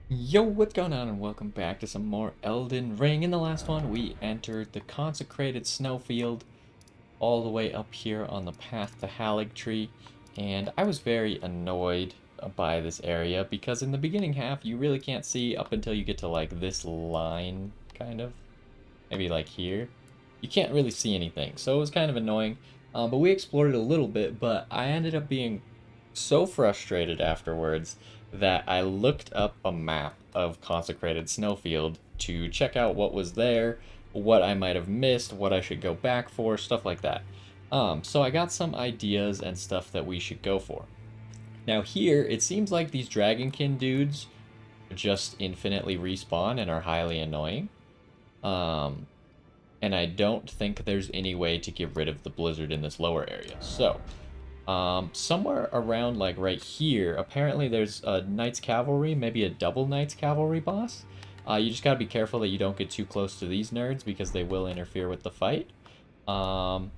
Yo, what's going on, and welcome back to some more Elden Ring. In the last one, we entered the consecrated snowfield all the way up here on the path to Haligtree, and I was very annoyed by this area because in the beginning half, you really can't see up until you get to like this line, kind of. Maybe like here. You can't really see anything, so it was kind of annoying. But we explored it a little bit, but I ended up being so frustrated afterwards that I looked up a map of Consecrated Snowfield to check out what was there, what I might have missed, what I should go back for, stuff like that. So I got some ideas and stuff that we should go for. Now here, it seems like these Dragonkin dudes just infinitely respawn and are highly annoying. Um, and I don't think there's any way to get rid of the blizzard in this lower area. So, somewhere around like right here, apparently there's a Knights Cavalry, maybe a double Knights Cavalry boss. You just gotta be careful that you don't get too close to these nerds because they will interfere with the fight. Um,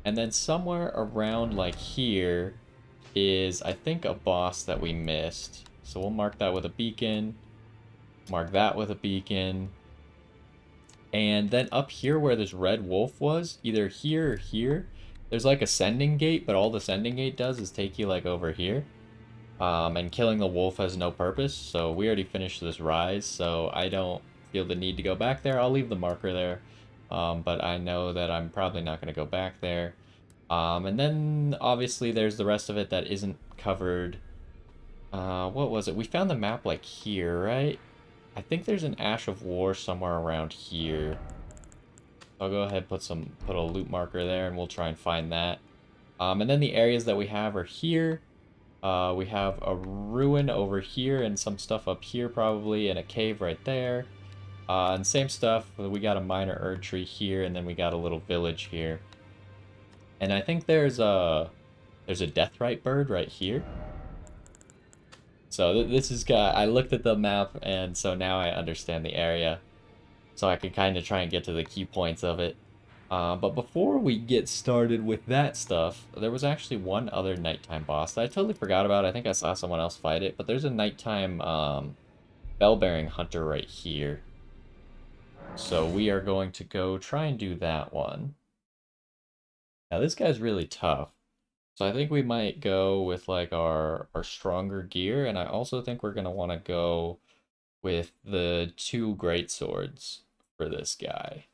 and then somewhere around like here is, I think, a boss that we missed. So we'll mark that with a beacon, mark that with a beacon. And then up here where this red wolf was, either here or here, there's like a sending gate, but all the sending gate does is take you like over here. And killing the wolf has no purpose, so we already finished this rise, so I don't feel the need to go back there. I'll leave the marker there, but I know that I'm probably not going to go back there. And then obviously there's the rest of it that isn't covered. What was it? We found the map like here, right? I think there's an Ash of War somewhere around here. I'll go ahead and put a loot marker there, and we'll try and find that. And then the areas that we have are here. We have a ruin over here and some stuff up here probably, and a cave right there. And same stuff, we got a minor Erd tree here, and then we got a little village here. And I think there's a deathrite bird right here. So this is I looked at the map, and so now I understand the area. So I can kind of try and get to the key points of it. But before we get started with that stuff, there was actually one other nighttime boss that I totally forgot about. I think I saw someone else fight it, but there's a nighttime bell-bearing hunter right here. So we are going to go try and do that one. Now this guy's really tough. So I think we might go with like our stronger gear, and I also think we're gonna want to go with the two great swords for this guy.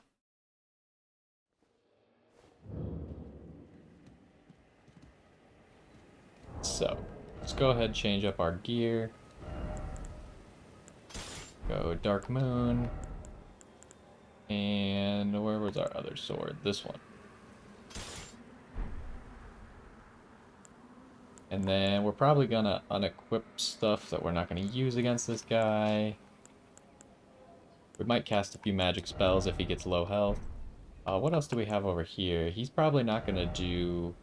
So let's go ahead and change up our gear. Go Dark Moon. And where was our other sword? This one. And then we're probably gonna unequip stuff that we're not gonna use against this guy. We might cast a few magic spells if he gets low health. What else do we have over here? He's probably not gonna do...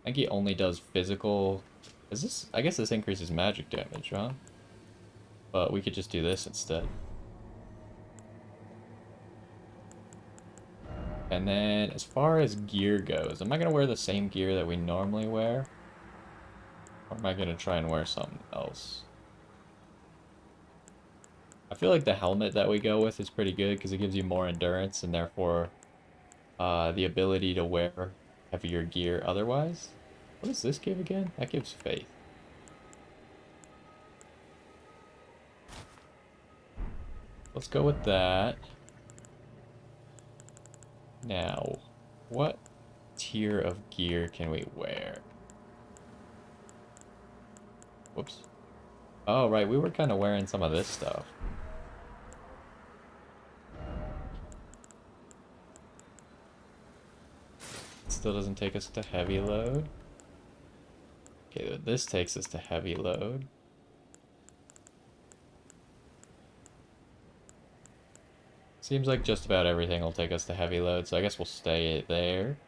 I think he only does physical... Is this... I guess this increases magic damage, huh? But we could just do this instead. And then, as far as gear goes, am I gonna wear the same gear that we normally wear? Or am I gonna try and wear something else? I feel like the helmet that we go with is pretty good because it gives you more endurance and therefore the ability to wear heavier gear otherwise. What does this give again? That gives faith. Let's go with that. Now, what tier of gear can we wear? Whoops. Oh, right, we were kind of wearing some of this stuff. Still doesn't take us to heavy load. Okay, but this takes us to heavy load. Seems like just about everything will take us to heavy load, so I guess we'll stay there.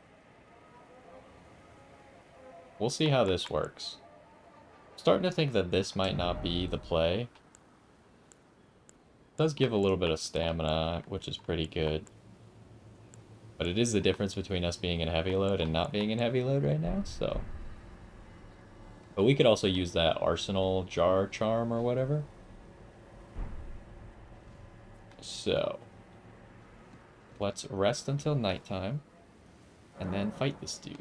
We'll see how this works. Starting to think that this might not be the play. It does give a little bit of stamina, which is pretty good. But it is the difference between us being in heavy load and not being in heavy load right now, so... But we could also use that Arsenal Jar Charm or whatever. So, let's rest until nighttime, and then fight this dude.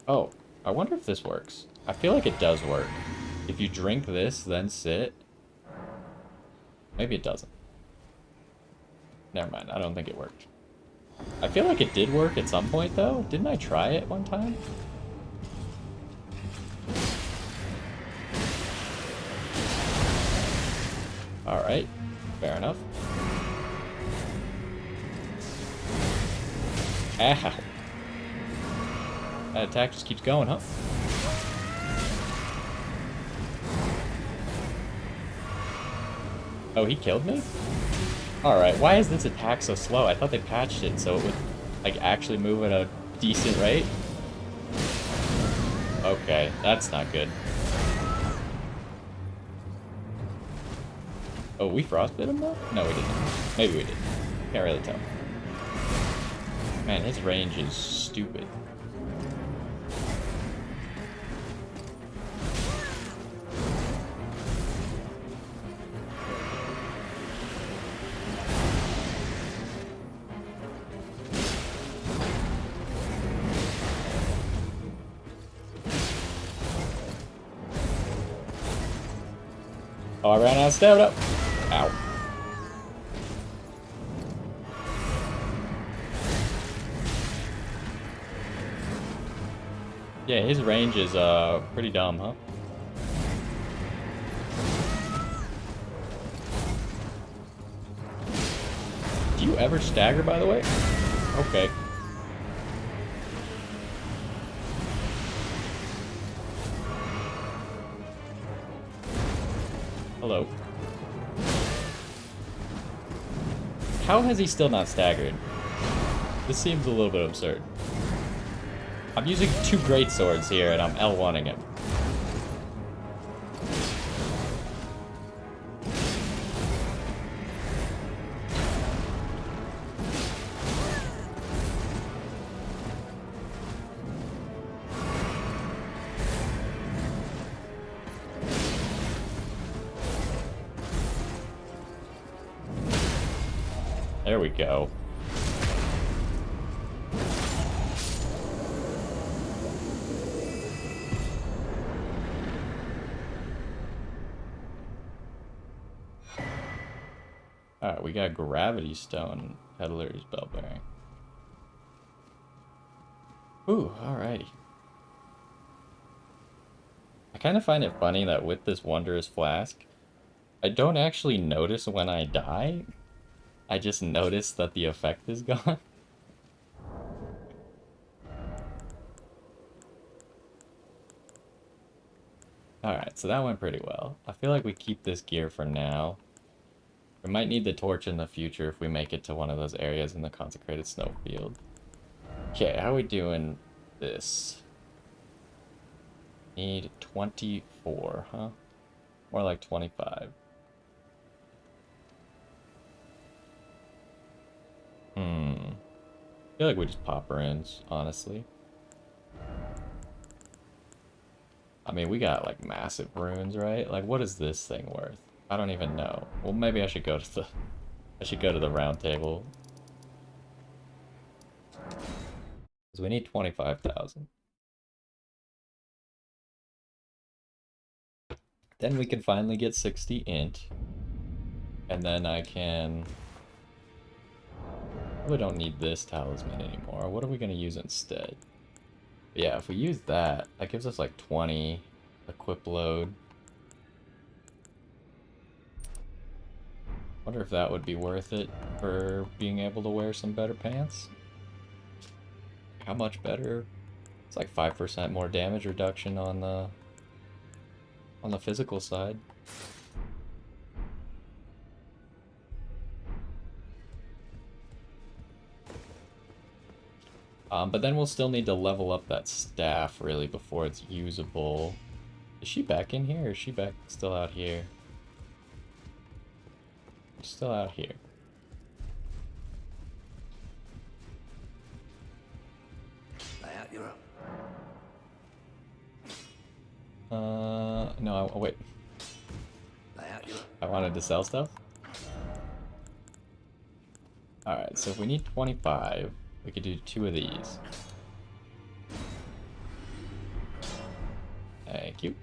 Oh, I wonder if this works. I feel like it does work. If you drink this, then sit. Maybe it doesn't. Never mind, I don't think it worked. I feel like it did work at some point, though. Didn't I try it one time? Alright, fair enough. Ow. That attack just keeps going, huh? Oh, he killed me? Alright, why is this attack so slow? I thought they patched it so it would, like, actually move at a decent rate. Okay, that's not good. Oh, we frostbit him, though? No, we didn't. Maybe we did. Can't really tell. Man, his range is stupid. Oh, I ran out of stamina. Ow. Yeah, his range is pretty dumb, huh? Do you ever stagger, by the way? Okay. Hello. How has he still not staggered? This seems a little bit absurd. I'm using 2 great swords here and I'm L1ing him. There we go. Alright, we got Gravity Stone, Peddler's Bell Bearing. Ooh, alrighty. I kind of find it funny that with this Wondrous Flask, I don't actually notice when I die. I just notice that the effect is gone. Alright, so that went pretty well. I feel like we keep this gear for now. We might need the torch in the future if we make it to one of those areas in the consecrated snowfield. Okay, how are we doing this? Need 24, huh? More like 25. I feel like we just pop runes, honestly. I mean, we got like massive runes, right? Like, what is this thing worth? I don't even know. Well, maybe I should go to the round table. Because we need 25,000. Then we can finally get 60 int. And then I can... We don't need this talisman anymore. What are we going to use instead? But yeah, if we use that, that gives us like 20 equip load. Wonder if that would be worth it for being able to wear some better pants. How much better? It's like 5% more damage reduction on the physical side. But then we'll still need to level up that staff, really, before it's usable. Is she back in here, or is she back still out here? She's still out here. no, wait. I wanted to sell stuff? Alright, so if we need 25, we could do 2 of these. Thank you.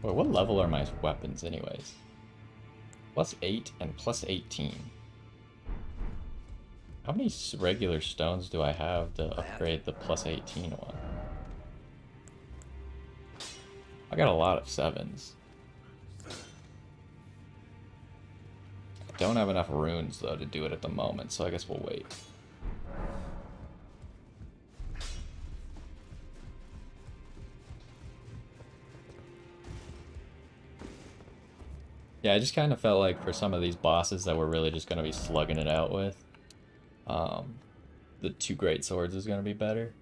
Wait, what level are my weapons anyways? +8 and +18. How many regular stones do I have to upgrade the +18 one? I got a lot of 7s. I don't have enough runes though to do it at the moment, so I guess we'll wait. Yeah, I just kind of felt like for some of these bosses that we're really just going to be slugging it out with, the 2 great swords is going to be better.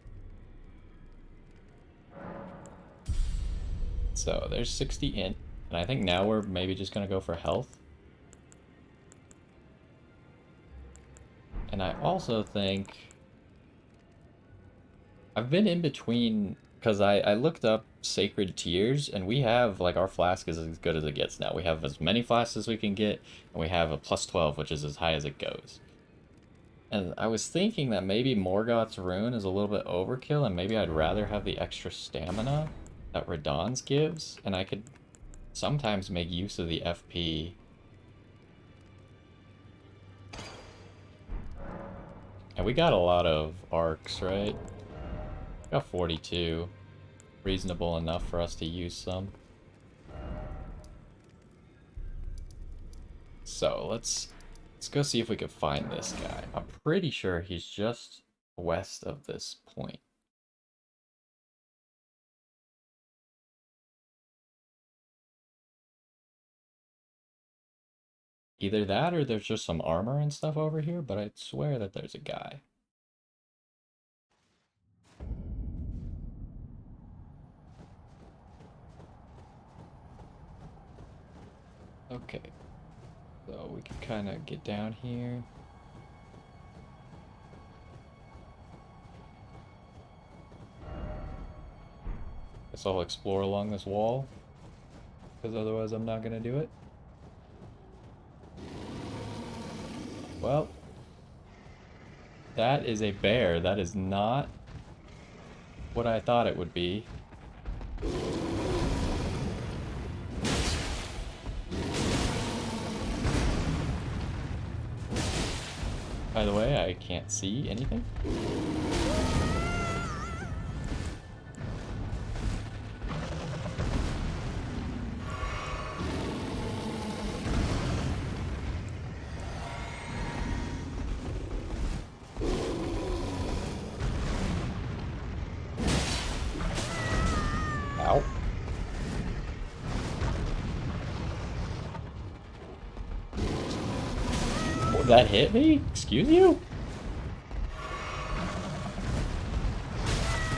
So there's 60 int, and I think now we're maybe just going to go for health. And I also think I've been in between, because I looked up sacred tiers, and we have, like, our flask is as good as it gets now. We have as many flasks as we can get, and we have a +12, which is as high as it goes. And I was thinking that maybe Morgoth's rune is a little bit overkill, and maybe I'd rather have the extra stamina that Radahn's gives, and I could sometimes make use of the FP. And we got a lot of arcs, right? Got 42. Reasonable enough for us to use some. So let's go see if we can find this guy. I'm pretty sure he's just west of this point. Either that or there's just some armor and stuff over here, but I swear that there's a guy. Okay. So we can kind of get down here. Guess I'll explore along this wall, because otherwise I'm not going to do it. Well, that is a bear. That is not what I thought it would be. By the way, I can't see anything. Ow. Oh, that hit me? Excuse you?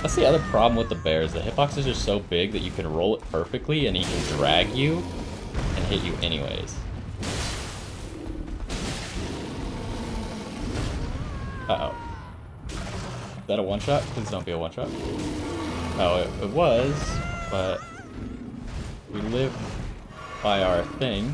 That's the other problem with the bears. The hitboxes are so big that you can roll it perfectly and he can drag you and hit you anyways. Uh-oh. Is that a one-shot? Please don't be a one-shot. Oh, it was, but we live by our thing.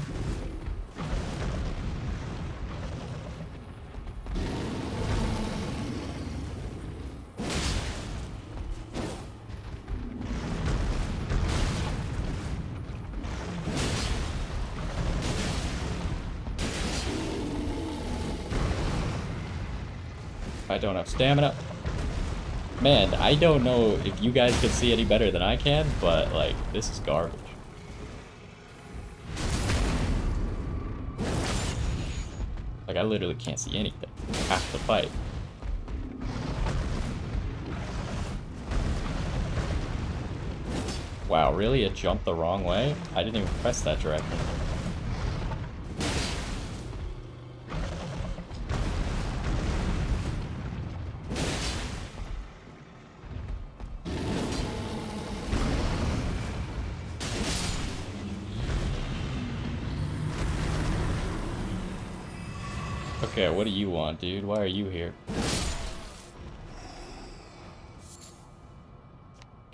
I don't have stamina. Man, I don't know if you guys can see any better than I can, but, like, this is garbage. Like, I literally can't see anything. Half the fight. Wow, really? It jumped the wrong way? I didn't even press that directly. Okay, what do you want, dude? Why are you here?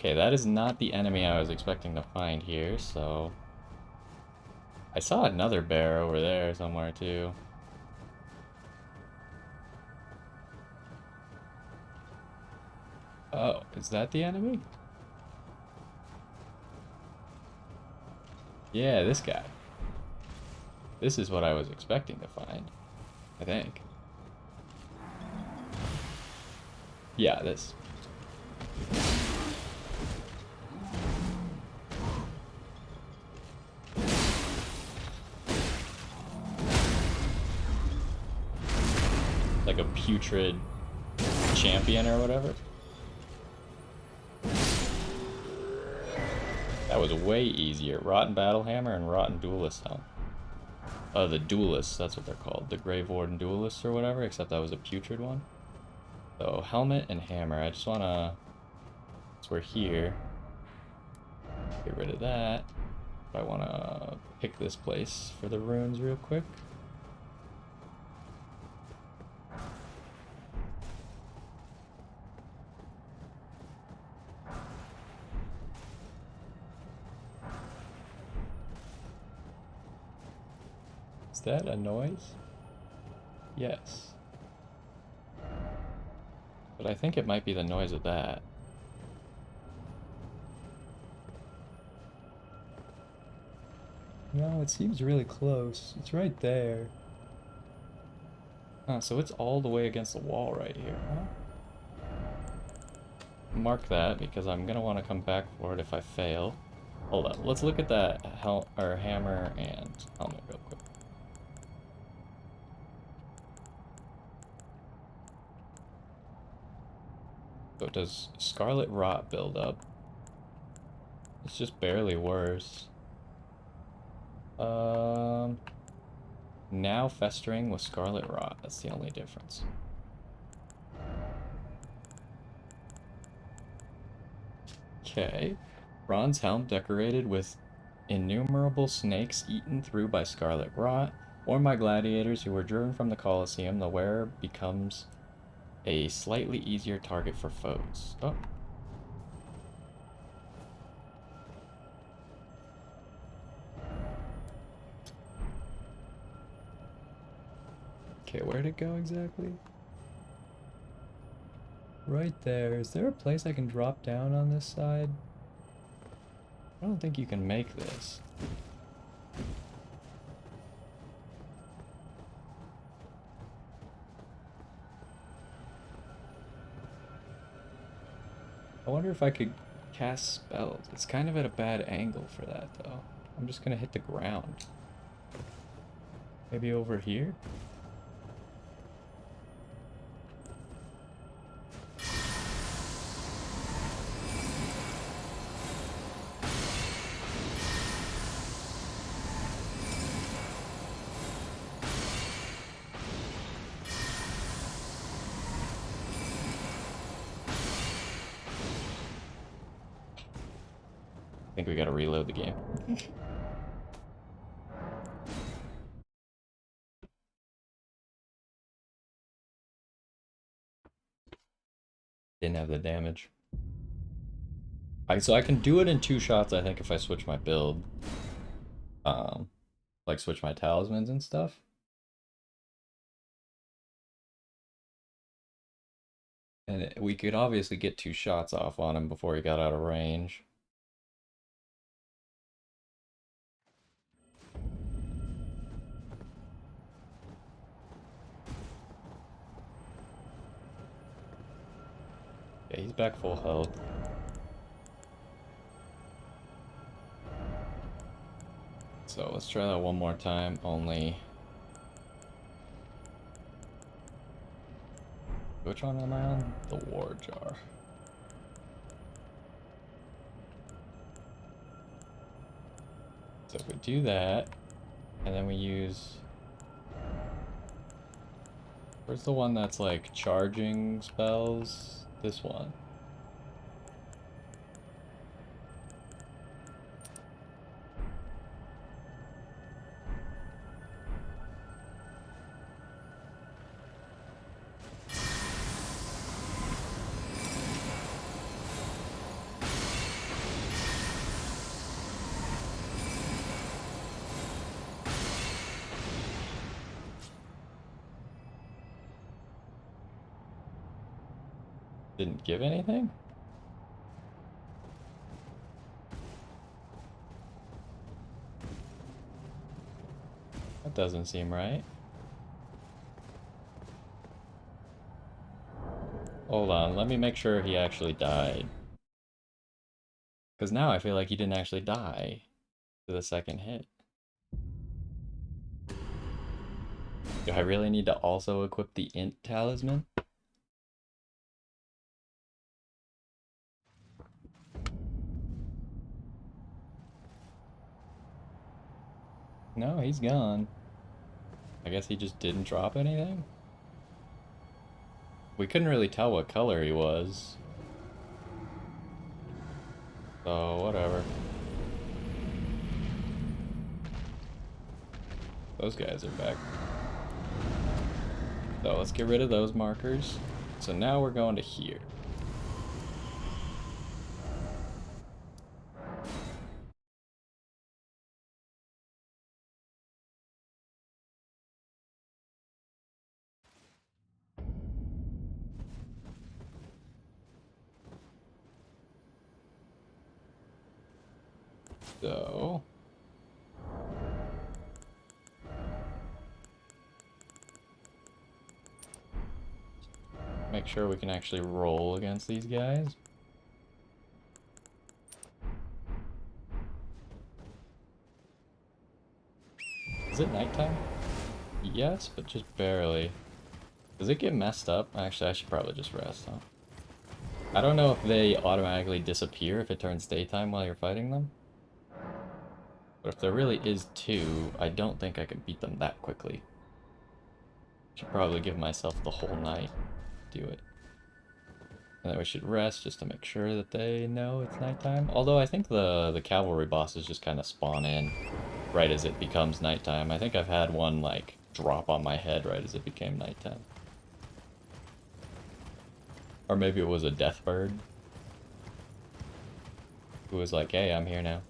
Okay, that is not the enemy I was expecting to find here, so... I saw another bear over there somewhere, too. Oh, is that the enemy? Yeah, this guy. This is what I was expecting to find, I think. Yeah, this. Like a putrid champion or whatever. That was way easier. Rotten Battle Hammer and Rotten Duelist Helm. Oh, the Duelists, that's what they're called. The Grave Warden Duelists or whatever, except that was a putrid one. So, Helmet and Hammer. I just wanna... Since we're here, get rid of that. I wanna pick this place for the runes real quick. Is that a noise? Yes. But I think it might be the noise of that. No, it seems really close. It's right there. Oh, so it's all the way against the wall right here, huh? Mark that, because I'm gonna want to come back for it if I fail. Hold up, let's look at that hammer and helmet real quick. So does Scarlet Rot build up? It's just barely worse. Now festering with Scarlet Rot. That's the only difference. Okay. Bronze helm decorated with innumerable snakes eaten through by Scarlet Rot. Or my gladiators who were driven from the Colosseum, the wearer becomes a slightly easier target for foes. Oh. Okay, where'd it go exactly? Right there. Is there a place I can drop down on this side? I don't think you can make this. I wonder if I could cast spells. It's kind of at a bad angle for that, though. I'm just gonna hit the ground. Maybe over here? I think we gotta reload the game. Didn't have the damage. So I can do it in 2 shots, I think, if I switch my build. Like switch my talismans and stuff. And we could obviously get 2 shots off on him before he got out of range. Yeah, he's back full health. So let's try that one more time, only... Which one am I on? The War Jar. So if we do that, and then we use... Where's the one that's like charging spells? This one. Didn't give anything? That doesn't seem right. Hold on, let me make sure he actually died. Because now I feel like he didn't actually die to the second hit. Do I really need to also equip the Int Talisman? No, he's gone. I guess he just didn't drop anything? We couldn't really tell what color he was. So, whatever. Those guys are back. So, let's get rid of those markers. So now we're going to here. So... make sure we can actually roll against these guys. Is it nighttime? Yes, but just barely. Does it get messed up? Actually, I should probably just rest, huh? I don't know if they automatically disappear if it turns daytime while you're fighting them. But if there really is two, I don't think I can beat them that quickly. Should probably give myself the whole night to do it. And then we should rest just to make sure that they know it's nighttime. Although I think the cavalry bosses just kind of spawn in right as it becomes nighttime. I think I've had one, like, drop on my head right as it became nighttime. Or maybe it was a death bird who was like, hey, I'm here now.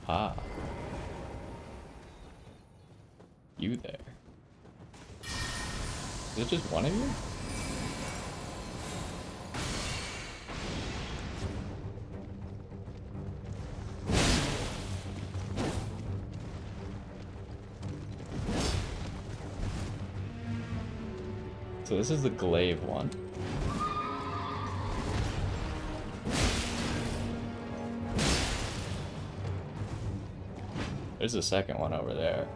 Ah. You there. Is it just one of you? So this is the glaive one. There's a second one over there.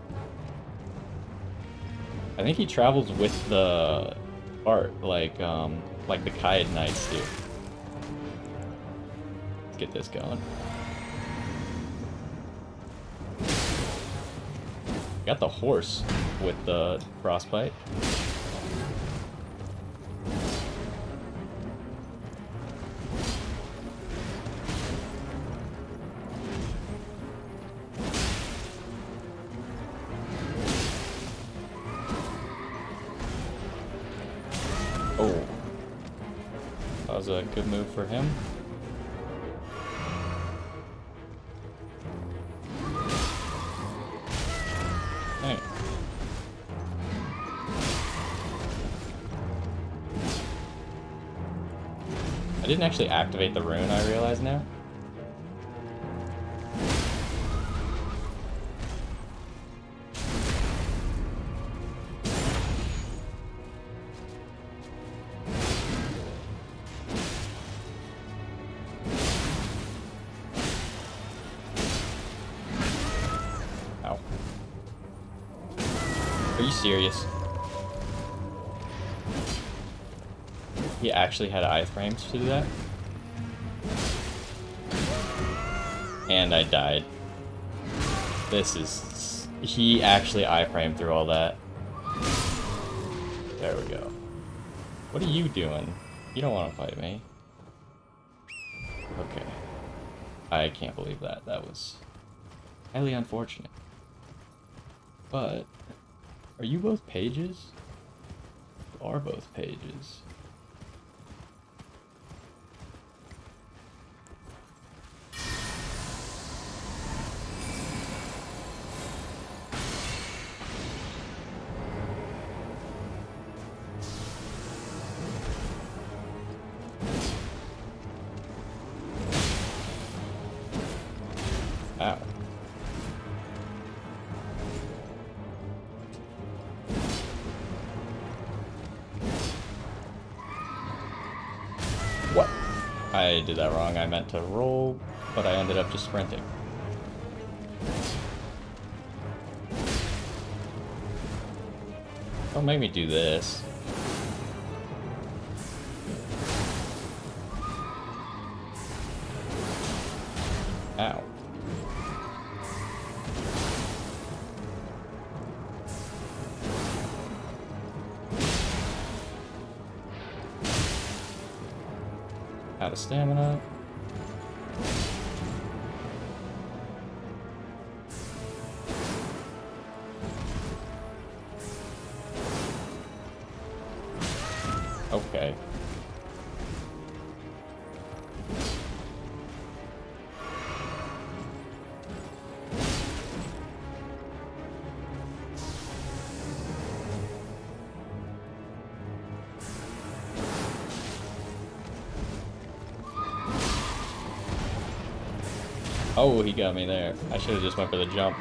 I think he travels with the cart, like the Kaid Knights do. Let's get this going. Got the horse with the frostbite. Oh, that was a good move for him. Hey. I didn't actually activate the rune, I realize now. Ow. Are you serious? He actually had iframes to do that? And I died. This is... he actually iframed through all that. There we go. What are you doing? You don't want to fight me. Okay. I can't believe that. That was highly unfortunate. But... are you both pages? You are both pages. I did that wrong. I meant to roll, but I ended up just sprinting. Don't make me do this. Ow. Out of stamina. Okay. Oh, he got me there. I should have just went for the jump.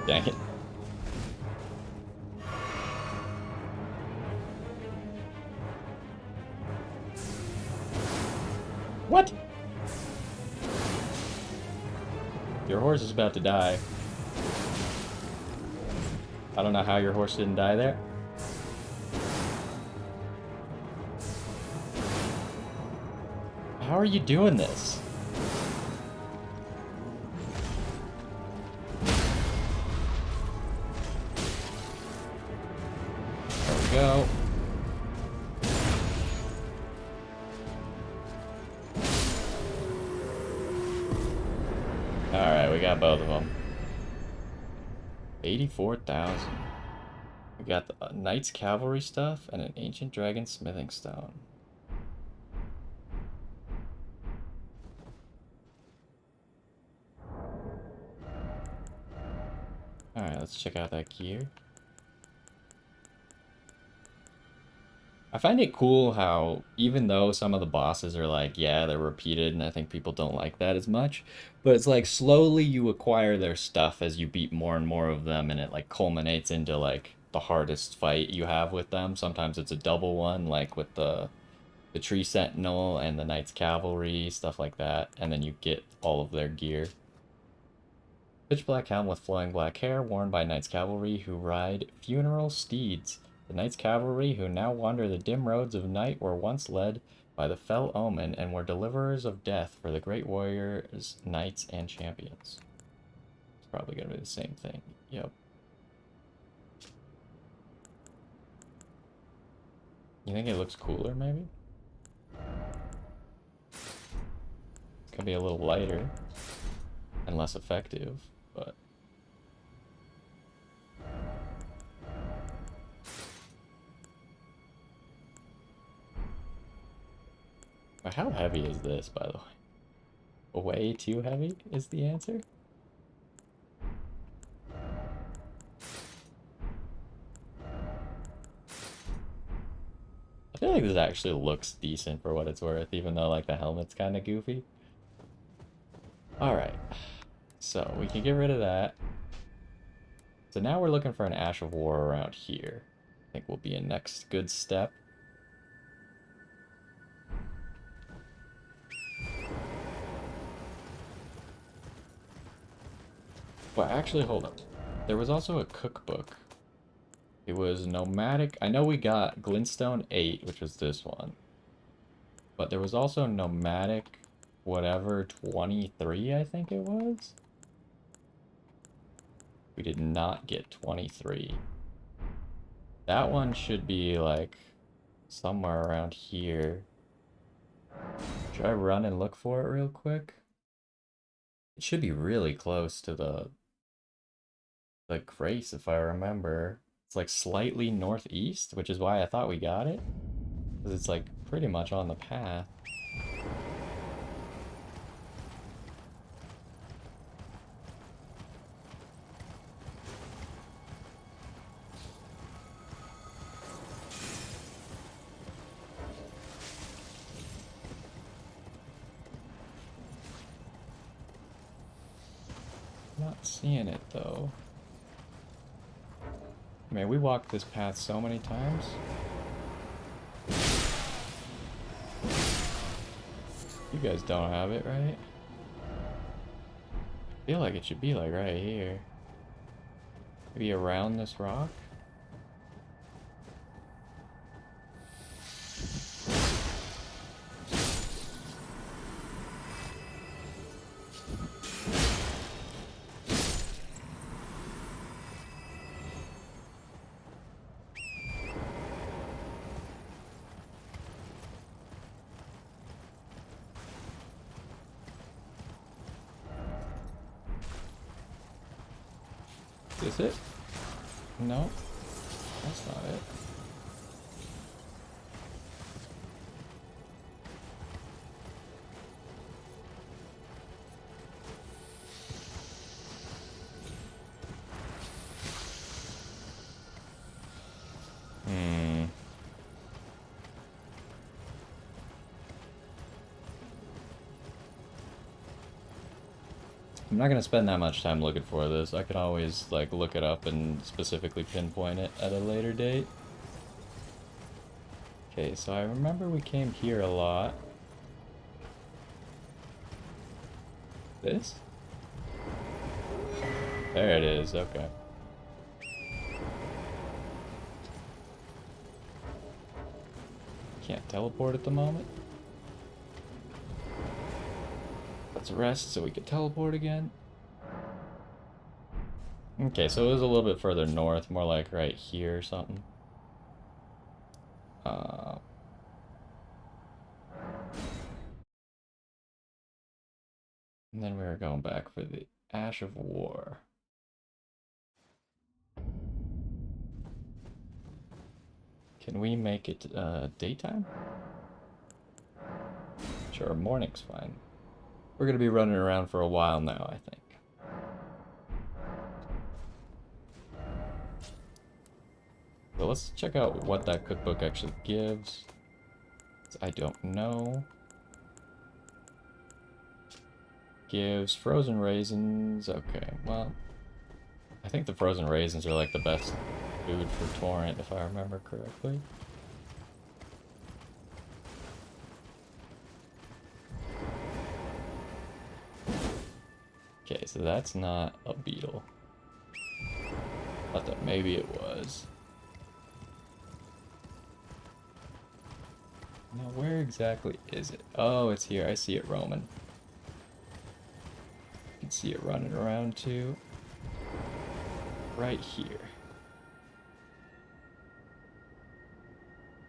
Dang it. What? Your horse is about to die. I don't know how your horse didn't die there. How are you doing this? There we go. Alright, we got both of them. 84,000. We got the Knight's Cavalry stuff and an Ancient Dragon Smithing Stone. Alright, let's check out that gear. I find it cool how, even though some of the bosses are like, yeah, they're repeated, and I think people don't like that as much, but it's like slowly you acquire their stuff as you beat more and more of them, and it like culminates into like the hardest fight you have with them. Sometimes it's a double one, like with the Tree Sentinel and the Knight's Cavalry, stuff like that, and then you get all of their gear. Pitch black helm with flowing black hair, worn by Knight's Cavalry who ride funeral steeds. The Knight's Cavalry who now wander the dim roads of night were once led by the fell omen and were deliverers of death for the great warriors, knights, and champions. It's probably going to be the same thing. Yep. You think it looks cooler, maybe? It's going to be a little lighter and less effective, but... But how heavy is this, by the way? Way too heavy is the answer? I feel like this actually looks decent for what it's worth, even though like the helmet's kind of goofy. Alright, so we can get rid of that. So now we're looking for an Ash of War around here. I think will be a next good step. Well, actually, hold up. There was also a cookbook. It was Nomadic. I know we got Glintstone 8, which was this one. But there was also Nomadic whatever 23, I think it was. We did not get 23. That one should be like somewhere around here. Should I run and look for it real quick? It should be really close to the Grace, if I remember. It's like slightly northeast, which is why I thought we got it. Because it's like pretty much on the path. Not seeing it though. Man, we walked this path so many times. You guys don't have it, right? I feel like it should be like right here. Maybe around this rock? Is it? No, that's not it. I'm not gonna spend that much time looking for this. I could always like look it up and specifically pinpoint it at a later date. Okay, so I remember we came here a lot. This? There it is, okay. Can't teleport at the moment. Let's rest so we can teleport again. Okay, so it was a little bit further north, more like right here or something. And then we were going back for the Ash of War. Can we make it daytime? Sure, morning's fine. We're gonna be running around for a while now, I think. So let's check out what that cookbook actually gives. I don't know. Gives frozen raisins. Okay, well, I think the frozen raisins are like the best food for Torrent, if I remember correctly. Okay, so that's not a beetle. Thought that maybe it was. Now, where exactly is it? Oh, it's here. I see it roaming. You can see it running around too. Right here.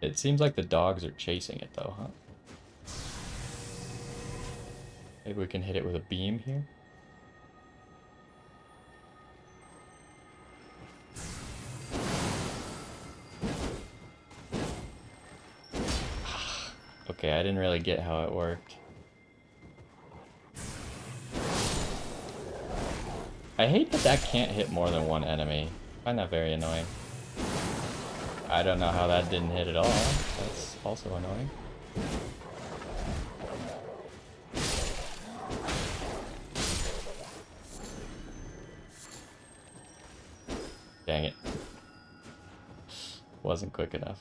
It seems like the dogs are chasing it though, huh? Maybe we can hit it with a beam here. Okay, I didn't really get how it worked. I hate that that can't hit more than one enemy. I find that very annoying. I don't know how that didn't hit at all. That's also annoying. Dang it. Wasn't quick enough.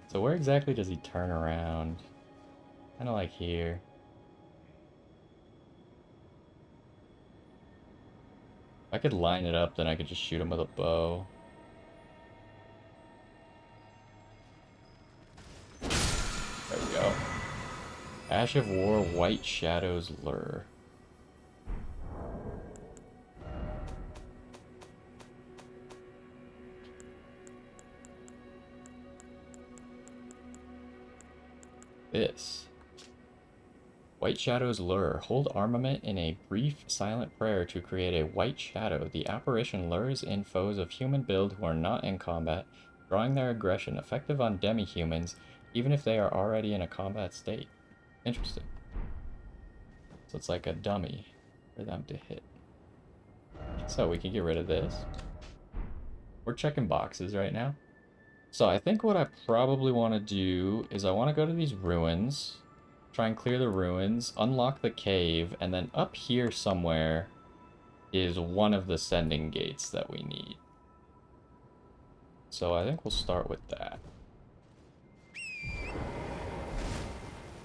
So where exactly does he turn around? Kind of like here. If I could line it up, then I could just shoot him with a bow. There we go. Ash of War, White Shadow's Lure. This. White Shadow's Lure. Hold armament in a brief, silent prayer to create a white shadow. The apparition lures in foes of human build who are not in combat, drawing their aggression effective on demi-humans, even if they are already in a combat state. Interesting. So it's like a dummy for them to hit. So we can get rid of this. We're checking boxes right now. So I think what I probably want to do is I want to go to these ruins, try and clear the ruins, unlock the cave, and then up here somewhere is one of the sending gates that we need. So I think we'll start with that.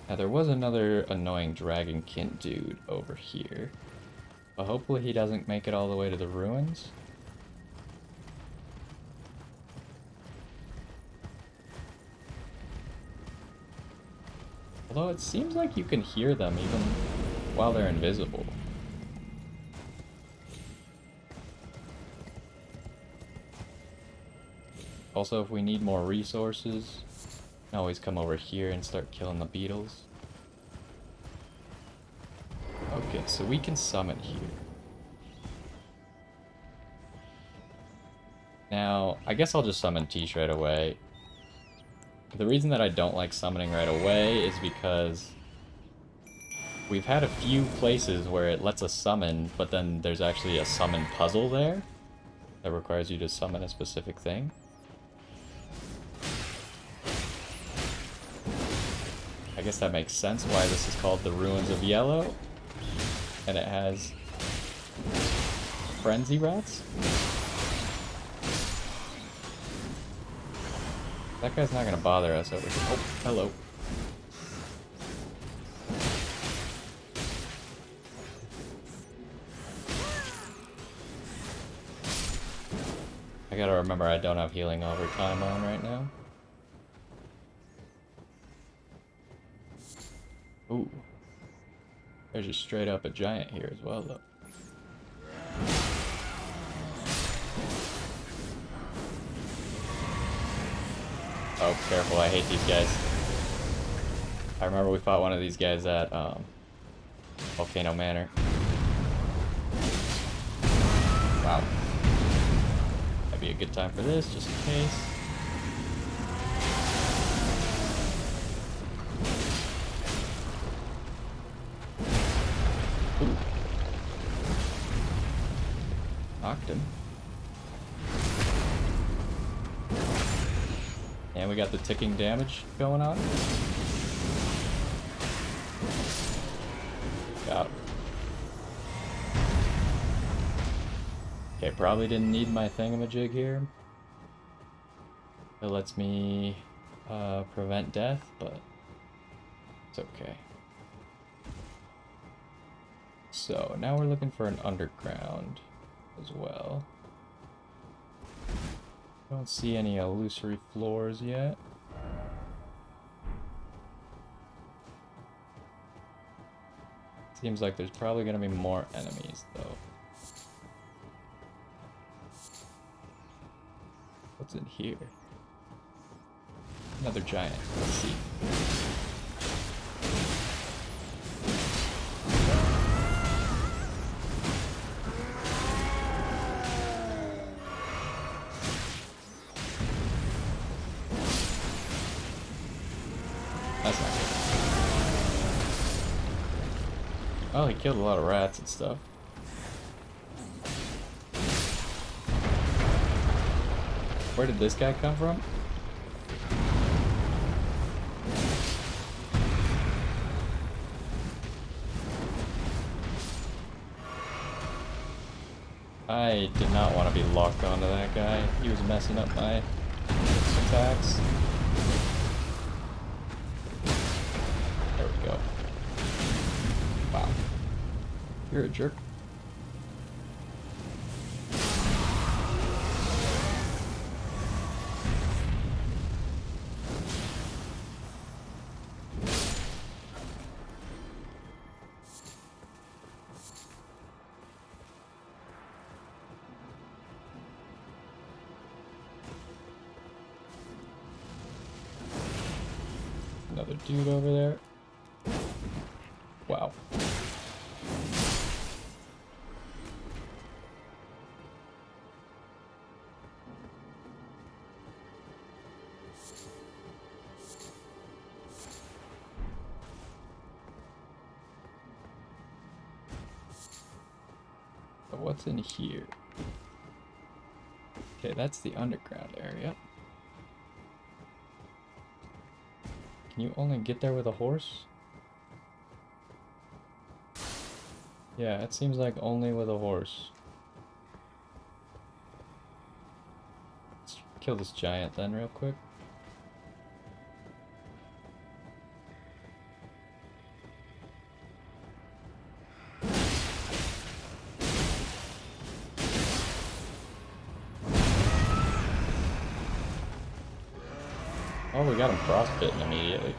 Now there was another annoying dragonkin dude over here. But hopefully he doesn't make it all the way to the ruins. Although it seems like you can hear them even while they're invisible. Also, if we need more resources, we can always come over here and start killing the beetles. Okay, so we can summon here. Now, I guess I'll just summon Tish right away. The reason that I don't like summoning right away is because we've had a few places where it lets us summon, but then there's actually a summon puzzle there that requires you to summon a specific thing. I guess that makes sense why this is called the Ruins of Yellow. And it has frenzy rats. That guy's not gonna bother us over here. Oh, hello. I gotta remember I don't have healing over time on right now. Ooh. There's just straight up a giant here as well, though. Oh, careful, I hate these guys. I remember we fought one of these guys at Volcano Manor. Wow. That'd be a good time for this, just in case. Ooh. Knocked him. And we got the ticking damage going on. Got him. Okay, probably didn't need my thingamajig here. It lets me prevent death, but it's okay. So now we're looking for an underground as well. Don't see any illusory floors yet. Seems like there's probably gonna be more enemies though. What's in here? Another giant. Let's see. That's not good. Oh, he killed a lot of rats and stuff. Where did this guy come from? I did not want to be locked onto that guy. He was messing up my attacks. There we go. Wow. You're a jerk. Another dude over there. Wow. So what's in here? Okay, that's the underground area. Can you only get there with a horse? Yeah, it seems like only with a horse. Let's kill this giant then real quick. Oh, we got him frostbitten immediately.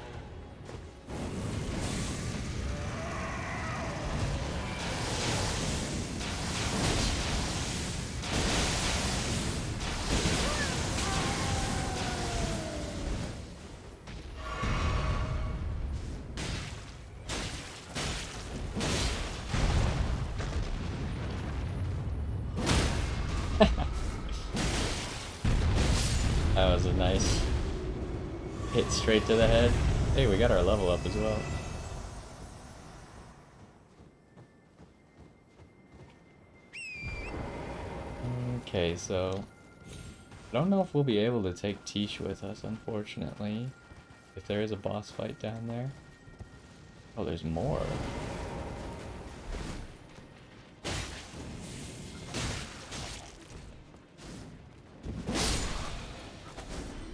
That was a nice hit straight to the head. Hey, we got our level up as well. Okay, so I don't know if we'll be able to take Tish with us, unfortunately. If there is a boss fight down there. Oh, there's more.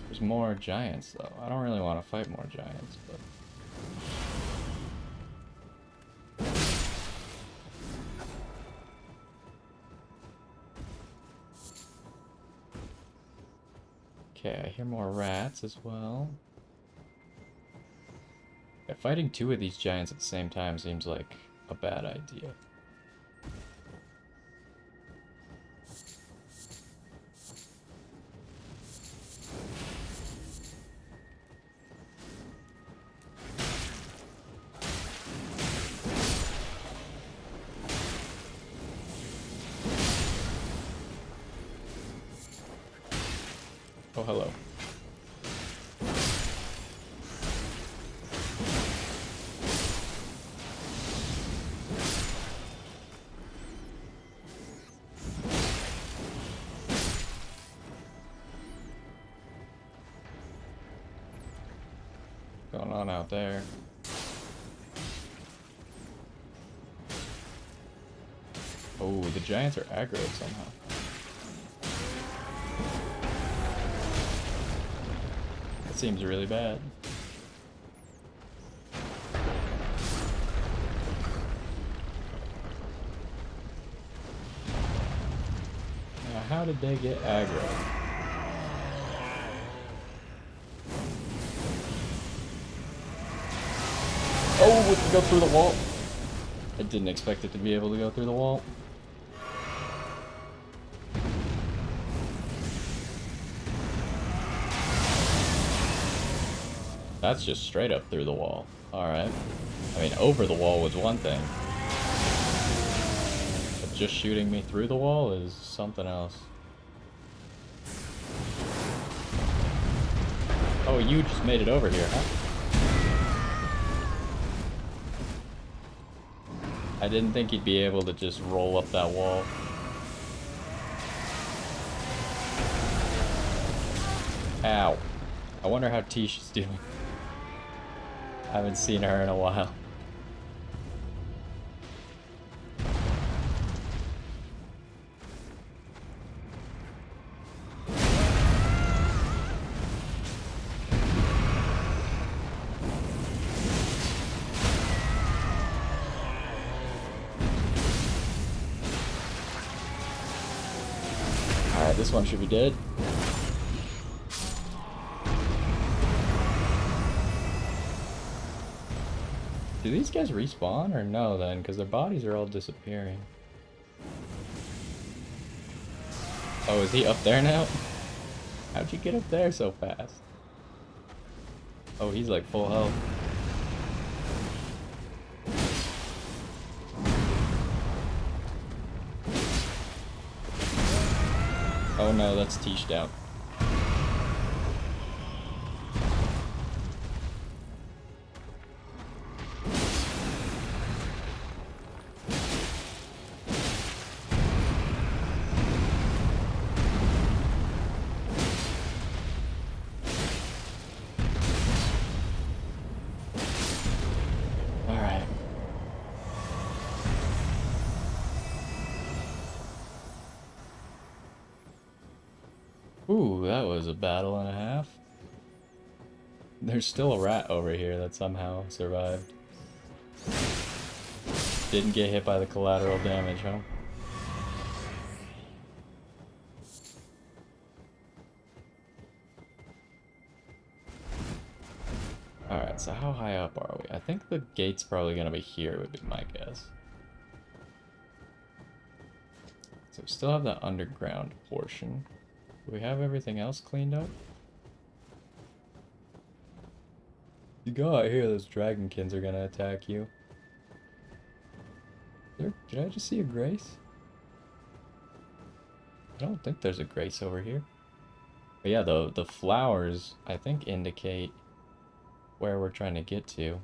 There's more giants, though. I don't really want to fight more giants, but... Okay, I hear more rats as well. Yeah, fighting two of these giants at the same time seems like a bad idea. Oh, hello. Going on out there? Oh, the giants are aggroed somehow. That seems really bad. Now, how did they get aggroed? Oh, it can go through the wall. I didn't expect it to be able to go through the wall. That's just straight up through the wall. Alright. I mean, over the wall was one thing. But just shooting me through the wall is something else. Oh, you just made it over here, huh? I didn't think he'd be able to just roll up that wall. Ow. I wonder how Tish is doing. I haven't seen her in a while. Alright, this one should be dead. Do these guys respawn or no then? Because their bodies are all disappearing. Oh, is he up there now? How'd you get up there so fast? Oh, he's like full health. Oh no, that's Tish out. Ooh, that was a battle and a half. There's still a rat over here that somehow survived. Didn't get hit by the collateral damage, huh? Alright, so how high up are we? I think the gate's probably gonna be here, would be my guess. So we still have the underground portion. Do we have everything else cleaned up? If you go out here, those dragonkins are gonna attack you. Did I just see a grace? I don't think there's a grace over here. But yeah, the flowers, I think, indicate where we're trying to get to.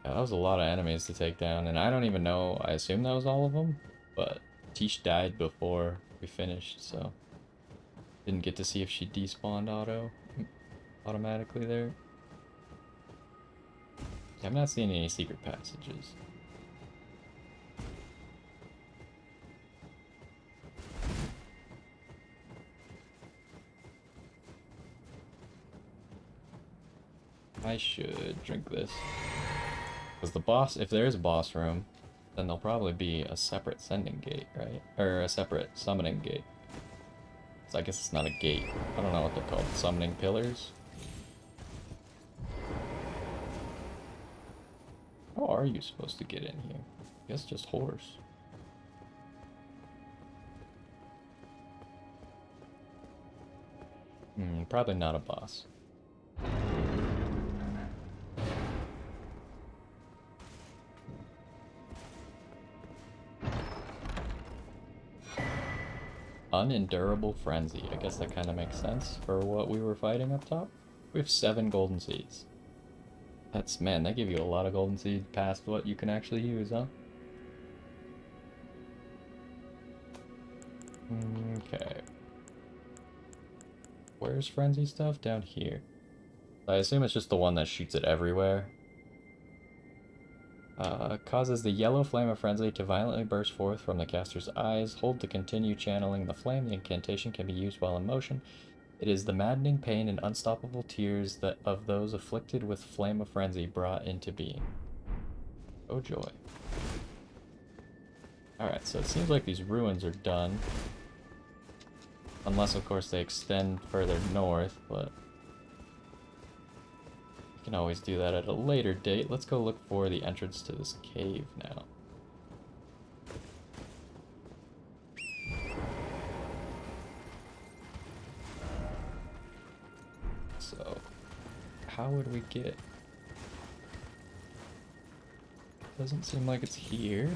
Yeah, that was a lot of enemies to take down, and I don't even know, I assume that was all of them, but Tish died before we finished, so didn't get to see if she despawned automatically there. I'm not seeing any secret passages. I should drink this. Because the boss, if there is a boss room, then there'll probably be a separate sending gate, right? Or a separate summoning gate. So I guess it's not a gate. I don't know what they're called. Summoning pillars? How are you supposed to get in here? I guess just horse. Probably not a boss. Unendurable Frenzy. I guess that kind of makes sense for what we were fighting up top. We have 7 golden seeds. That's, man, they give you a lot of golden seeds past what you can actually use, huh? Okay. Where's Frenzy stuff? Down here. I assume it's just the one that shoots it everywhere. Causes the yellow flame of frenzy to violently burst forth from the caster's eyes. Hold to continue channeling the flame. The incantation can be used while in motion. It is the maddening pain and unstoppable tears that of those afflicted with flame of frenzy brought into being. Oh joy. Alright, so it seems like these ruins are done. Unless, of course, they extend further north, but can always do that at a later date. Let's go look for the entrance to this cave now. So, how would we get? Doesn't seem like it's here.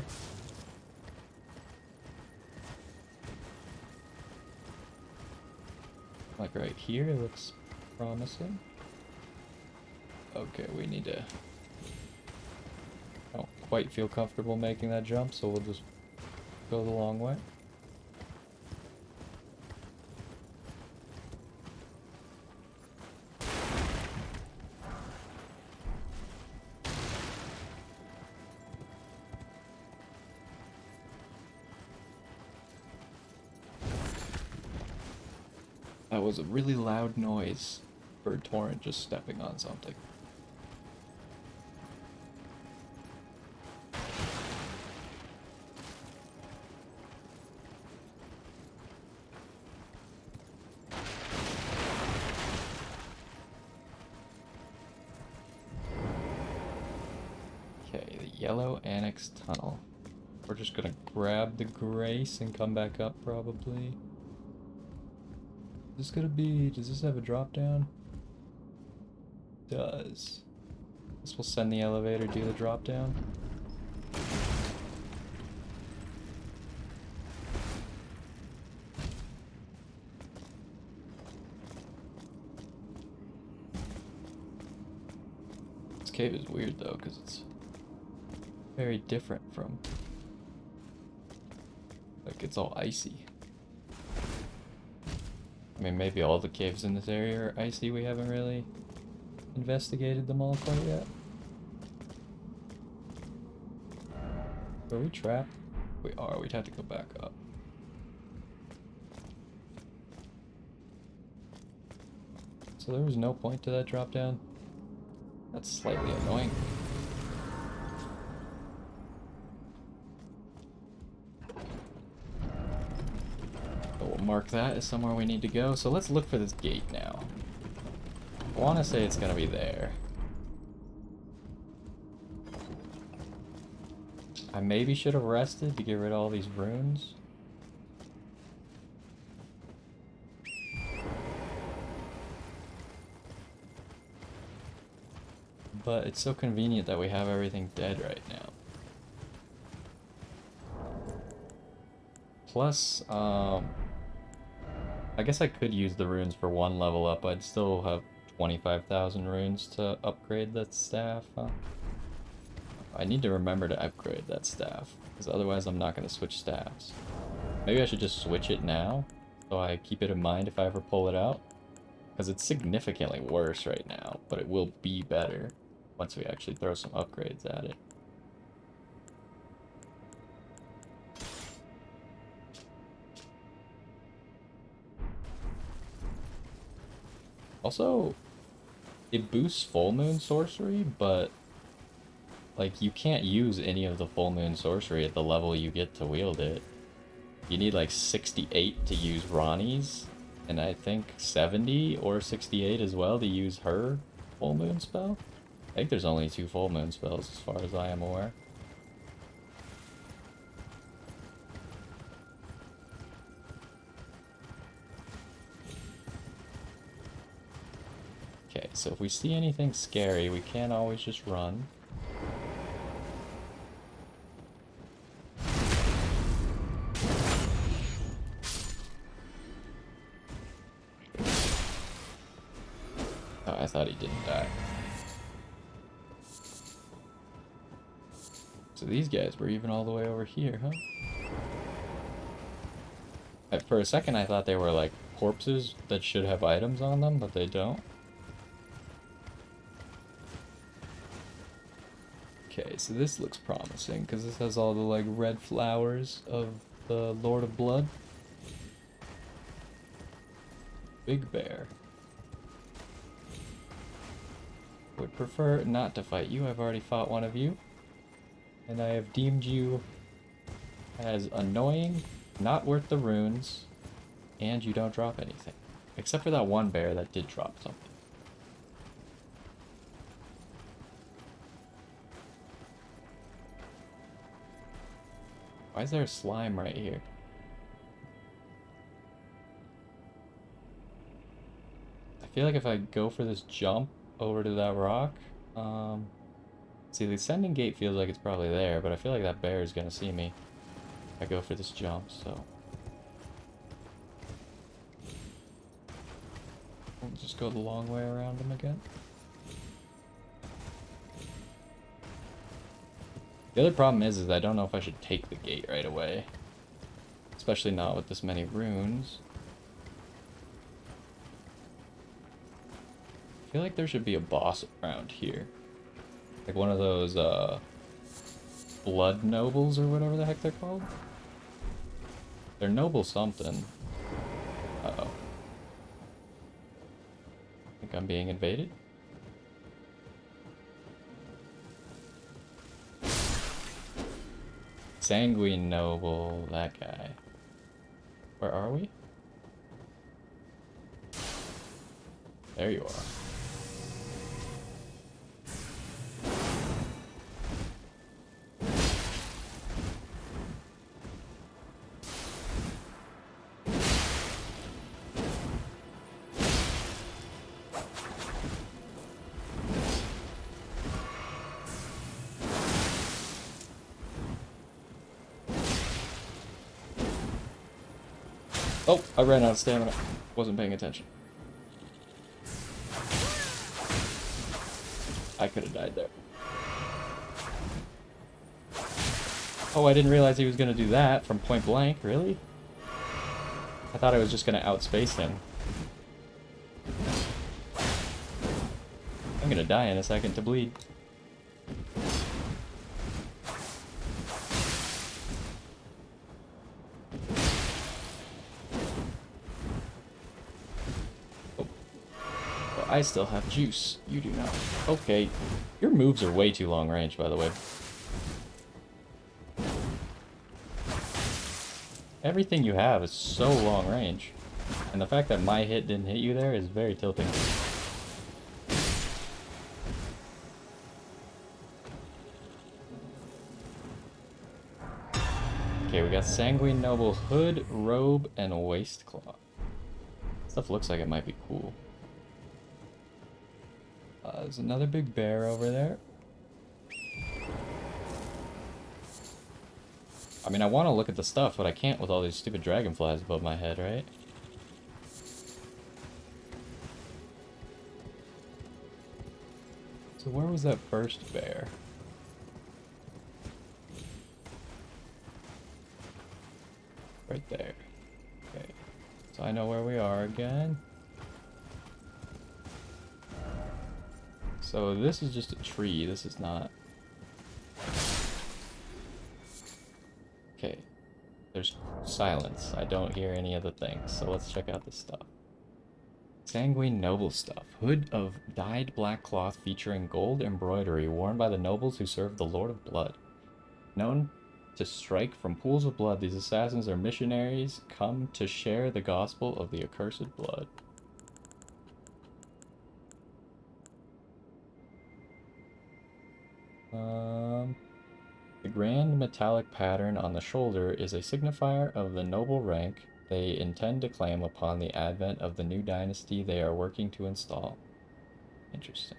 Like right here looks promising. Okay, we need to... I don't quite feel comfortable making that jump, so we'll just go the long way. That was a really loud noise for a torrent just stepping on something. Yellow Annex Tunnel. We're just gonna grab the Grace and come back up, probably. Is this gonna be... does this have a drop down? Does. This will send the elevator, do the drop down. This cave is weird though, because it's very different from, like, it's all icy. I mean, maybe all the caves in this area are icy. We haven't really investigated them all quite yet. Are we trapped? We are. We'd have to go back up. So there was no point to that drop down? That's slightly annoying. So we'll mark that as somewhere we need to go. So let's look for this gate now. I want to say it's going to be there. I maybe should have rested to get rid of all these runes. But it's so convenient that we have everything dead right now. Plus, I guess I could use the runes for one level up. I'd still have 25,000 runes to upgrade that staff. I need to remember to upgrade that staff, because otherwise I'm not going to switch staffs. Maybe I should just switch it now, so I keep it in mind if I ever pull it out. Because it's significantly worse right now, but it will be better once we actually throw some upgrades at it. Also, it boosts full moon sorcery, but like you can't use any of the full moon sorcery at the level you get to wield it. You need like 68 to use Ronnie's, and I think 70 or 68 as well to use her full moon spell. I think there's only 2 full moon spells as far as I am aware. Okay, so if we see anything scary, we can't always just run. Oh, I thought he didn't die. So these guys were even all the way over here, huh? For a second I thought they were like corpses that should have items on them, but they don't. Okay, so this looks promising, because this has all the like red flowers of the Lord of Blood. Big bear. Would prefer not to fight you. I've already fought one of you. And I have deemed you as annoying, not worth the runes, and you don't drop anything. Except for that one bear that did drop something. Why is there a slime right here? I feel like if I go for this jump over to that rock, see, the ascending gate feels like it's probably there, but I feel like that bear is gonna see me if I go for this jump, so we'll just go the long way around him again. The other problem is I don't know if I should take the gate right away, especially not with this many runes. I feel like there should be a boss around here. Like one of those, blood nobles or whatever the heck they're called. They're noble something. Uh-oh. I think I'm being invaded. Sanguine noble, that guy. Where are we? There you are. Oh, I ran out of stamina. Wasn't paying attention. I could have died there. Oh, I didn't realize he was going to do that from point blank. Really? I thought I was just going to outspace him. I'm going to die in a second to bleed. I still have juice. You do not. Okay. Your moves are way too long range, by the way. Everything you have is so long range. And the fact that my hit didn't hit you there is very tilting. Okay, we got Sanguine Noble Hood, Robe, and Waistcloth. Stuff looks like it might be cool. There's another big bear over there. I mean, I want to look at the stuff, but I can't with all these stupid dragonflies above my head, right? So where was that first bear? Right there. Okay. So I know where we are again. So this is just a tree. This is not... Okay. There's silence. I don't hear any of the things. So let's check out this stuff. Sanguine Noble stuff. Hood of dyed black cloth featuring gold embroidery worn by the nobles who serve the Lord of Blood. Known to strike from pools of blood, these assassins are missionaries come to share the gospel of the accursed blood. The grand metallic pattern on the shoulder is a signifier of the noble rank they intend to claim upon the advent of the new dynasty they are working to install. Interesting.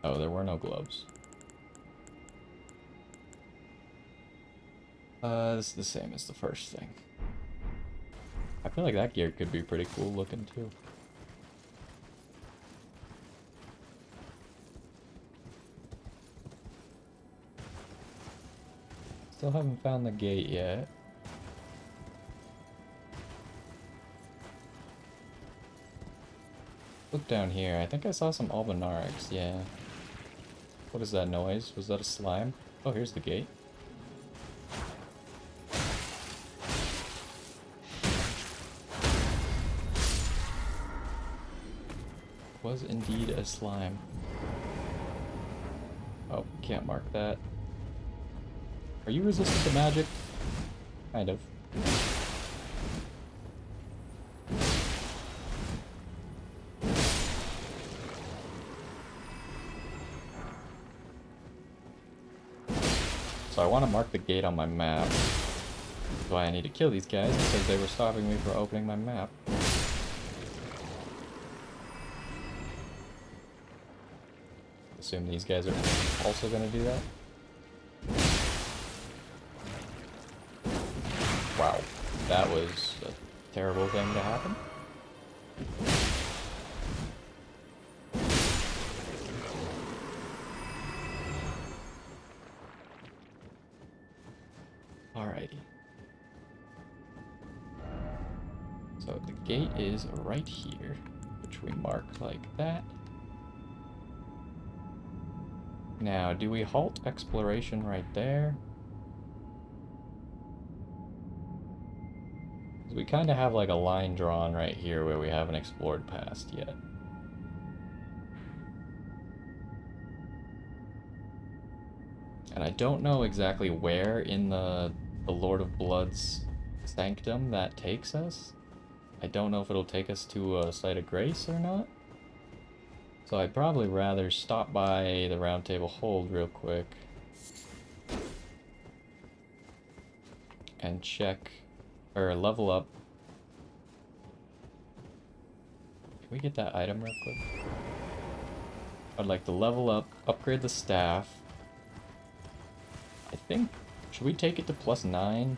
Oh, there were no gloves. This is the same as the first thing. I feel like that gear could be pretty cool looking too. Still haven't found the gate yet. Look down here. I think I saw some albinarics, yeah. What is that noise? Was that a slime? Oh, here's the gate. Was indeed a slime. Oh, can't mark that. Are you resistant to magic? Kind of. So I want to mark the gate on my map. That's why I need to kill these guys, because they were stopping me from opening my map. Assume these guys are also going to do that. Wow, that was a terrible thing to happen. Alrighty. So the gate is right here, which we mark like that. Now, do we halt exploration right there? We kind of have like a line drawn right here where we haven't explored past yet. And I don't know exactly where in the Lord of Blood's sanctum that takes us. I don't know if it'll take us to a site of grace or not. So I'd probably rather stop by the Round Table Hold real quick and check, or level up. Can we get that item real quick? I'd like to level up, upgrade the staff. I think, should we take it to +9?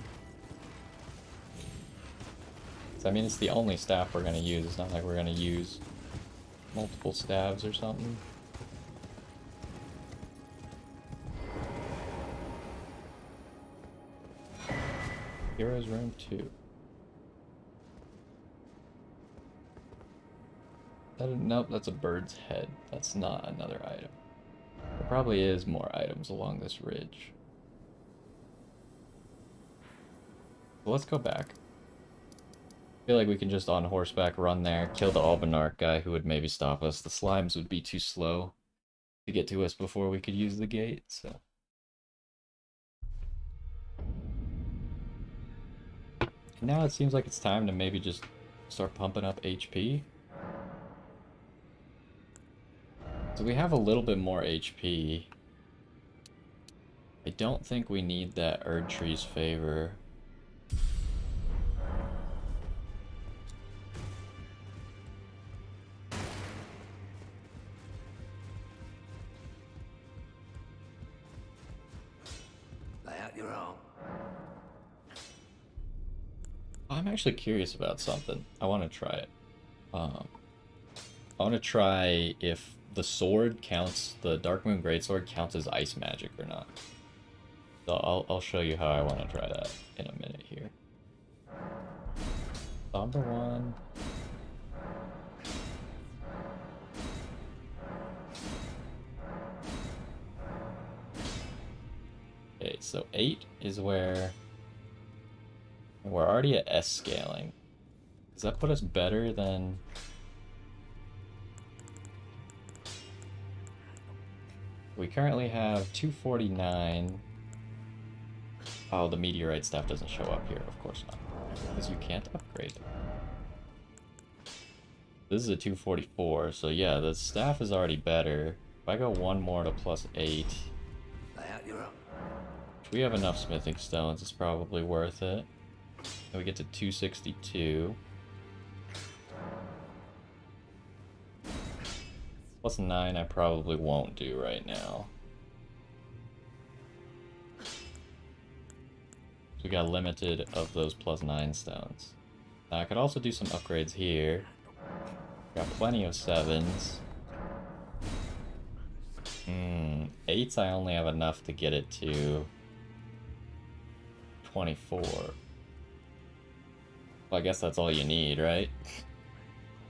I mean, it's the only staff we're going to use. It's not like we're going to use multiple staves or something. Heroes Room 2. Nope, that's a bird's head. That's not another item. There probably is more items along this ridge. So let's go back. feel like we can just on horseback run there, kill the Albanarch guy who would maybe stop us. The slimes would be too slow to get to us before we could use the gate, so. Now it seems like it's time to maybe just start pumping up HP. So we have a little bit more HP. I don't think we need that Erdtree's favor. Lay out your arm. I'm actually curious about something. I want to try it. I want to try if the sword counts, the Darkmoon Greatsword counts as ice magic or not. So I'll show you how I want to try that in a minute here. Somber one. Okay, so 8 is where we're already at S scaling. Does that put us better than... We currently have 249. Oh, the meteorite staff doesn't show up here, of course not. Because you can't upgrade it. This is a 244, so yeah, the staff is already better. If I go one more to +8, Lay out your arm. we have enough smithing stones, it's probably worth it. And we get to 262. +9 I probably won't do right now. So we got limited of those +9 stones. Now I could also do some upgrades here. Got plenty of 7s. 8s I only have enough to get it to 24. Well, I guess that's all you need, right?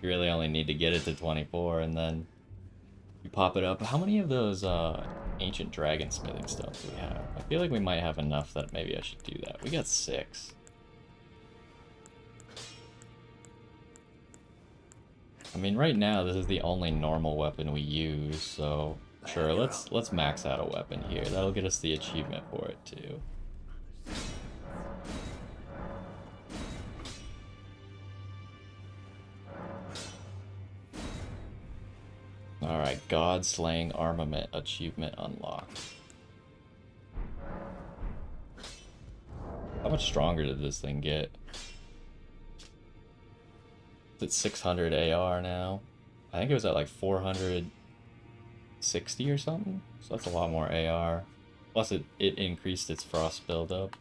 You really only need to get it to 24 and then you pop it up. How many of those ancient dragon smithing stones do we have? I feel like we might have enough that maybe I should do that. We got 6. I mean, right now this is the only normal weapon we use, so sure, let's max out a weapon here. That'll get us the achievement for it too. Alright, God Slaying Armament achievement unlocked. How much stronger did this thing get? It's at 600 AR now. I think it was at like 460 or something. So that's a lot more AR. Plus it increased its frost buildup.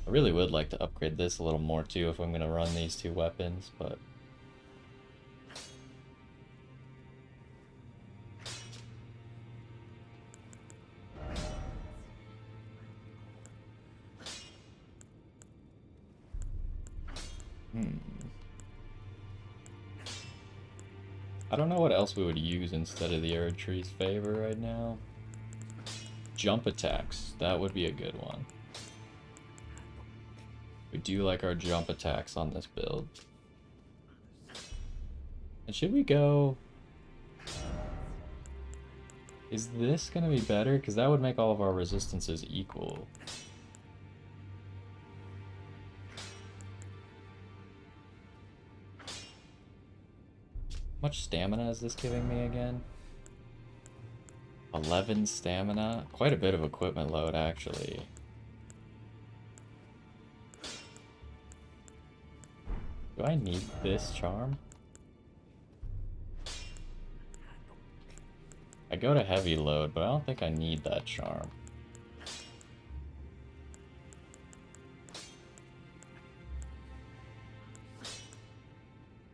I really would like to upgrade this a little more too if I'm going to run these two weapons, but... I don't know what else we would use instead of the Erdtree's favor right now. Jump attacks, that would be a good one. We do like our jump attacks on this build. And should we go... Is this gonna be better? Because that would make all of our resistances equal. How much stamina is this giving me again? 11 stamina? Quite a bit of equipment load, actually. Do I need this charm? I go to heavy load, but I don't think I need that charm.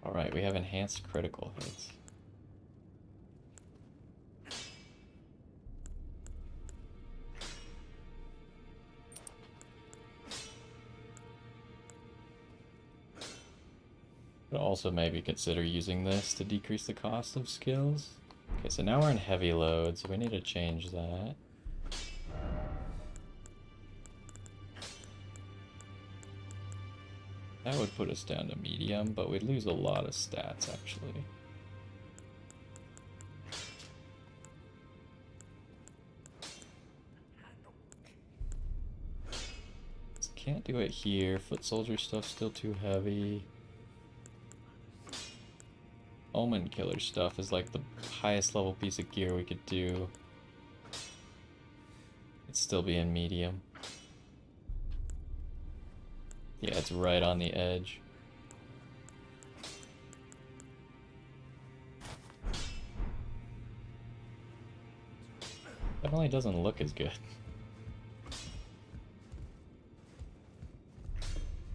Alright, we have enhanced critical hits. Could also maybe consider using this to decrease the cost of skills. Okay, so now we're in heavy load, so we need to change that. That would put us down to medium, but we'd lose a lot of stats, actually. Can't do it here. Foot soldier stuff's still too heavy. Omen killer stuff is like the highest level piece of gear we could do. It'd still be in medium. Yeah, it's right on the edge. Definitely doesn't look as good.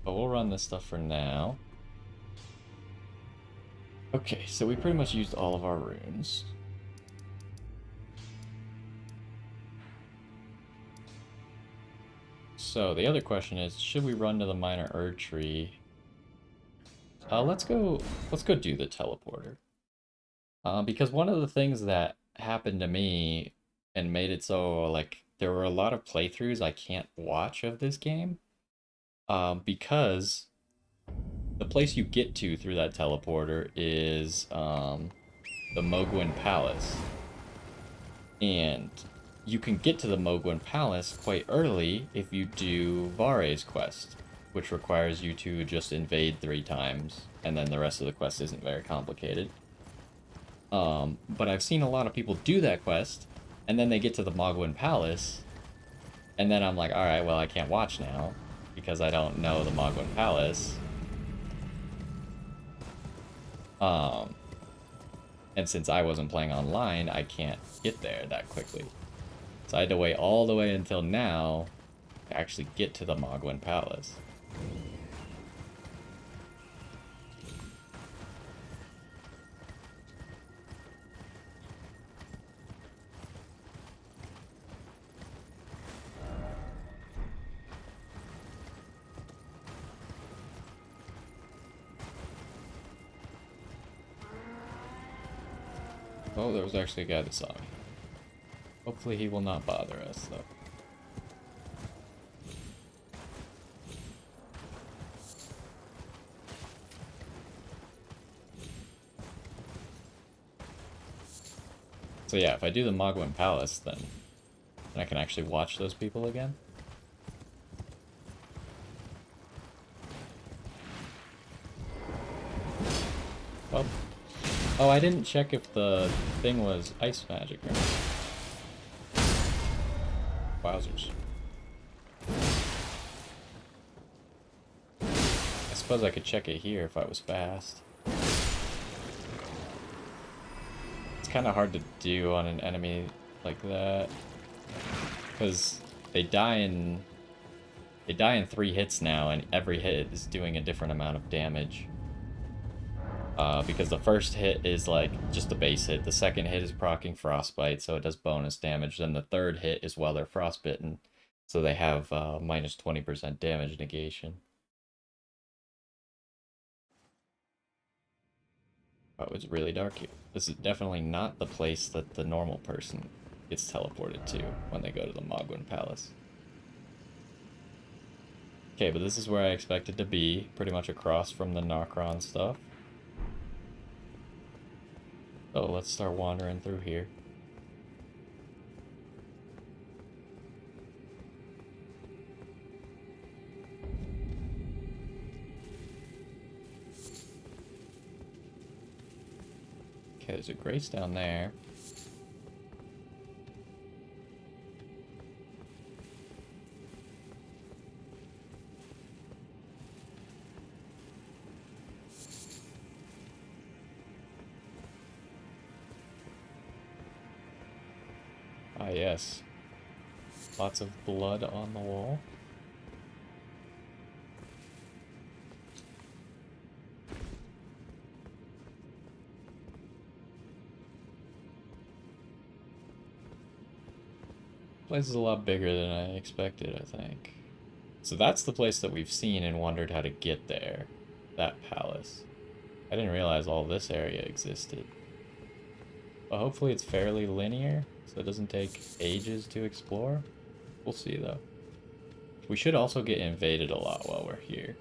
But we'll run this stuff for now. Okay, so we pretty much used all of our runes. So the other question is, should we run to the minor Erd tree? Let's go do the teleporter. Because one of the things that happened to me and made it so, like, there were a lot of playthroughs I can't watch of this game. Because the place you get to through that teleporter is the Mohgwyn Palace. And you can get to the Mohgwyn Palace quite early if you do Vare's quest, which requires you to just invade 3 times, and then the rest of the quest isn't very complicated. But I've seen a lot of people do that quest, and then they get to the Mohgwyn Palace, and then I'm like, alright, well, I can't watch now, because I don't know the Mohgwyn Palace. And since I wasn't playing online, I can't get there that quickly. So I had to wait all the way until now to actually get to the Mohgwyn Palace. Oh, there was actually a guy that saw me. Hopefully he will not bother us, though. So yeah, if I do the Mohgwyn Palace, then I can actually watch those people again. Oh. Oh, I didn't check if the thing was ice magic or not. Wowzers. I suppose I could check it here if I was fast. It's kind of hard to do on an enemy like that, because they die in 3 hits now, and every hit is doing a different amount of damage. Because the first hit is like just the base hit, the second hit is proccing frostbite, so it does bonus damage, then the third hit is while they're frostbitten, so they have minus 20% damage negation. Oh, it's really dark here. This is definitely not the place that the normal person gets teleported to when they go to the Mohgwyn Palace. Okay, but this is where I expected to be, pretty much across from the Nokron stuff. So let's start wandering through here. Okay, there's a grace down there. Ah, yes. Lots of blood on the wall. Place is a lot bigger than I expected, I think. So that's the place that we've seen and wondered how to get there. That palace. I didn't realize all this area existed. But hopefully it's fairly linear, so it doesn't take ages to explore. We'll see, though. We should also get invaded a lot while we're here.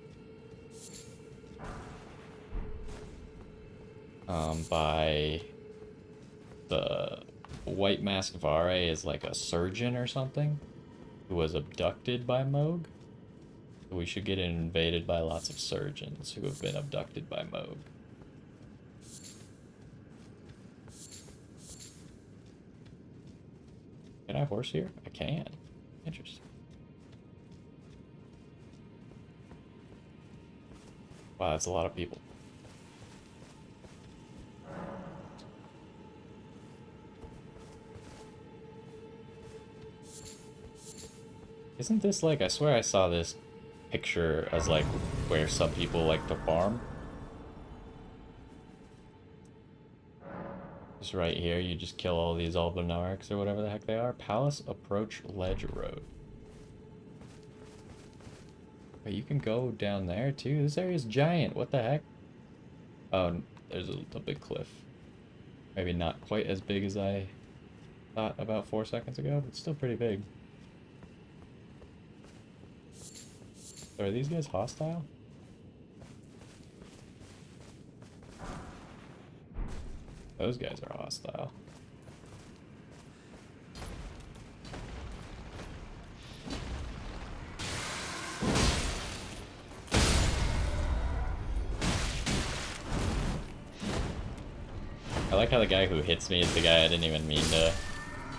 by the White Mask Vare is like a surgeon or something who was abducted by Mohg. We should get invaded by lots of surgeons who have been abducted by Mohg. Can I horse here? I can. Interesting. Wow, that's a lot of people. Isn't this like, I swear I saw this picture as like where some people like to farm. Just right here, you just kill all these Albinarchs or whatever the heck they are. Palace Approach Ledge Road. But you can go down there too. This area's giant. What the heck? Oh, there's a big cliff. Maybe not quite as big as I thought about 4 seconds ago, but still pretty big. So are these guys hostile? Those guys are hostile. I like how the guy who hits me is the guy I didn't even mean to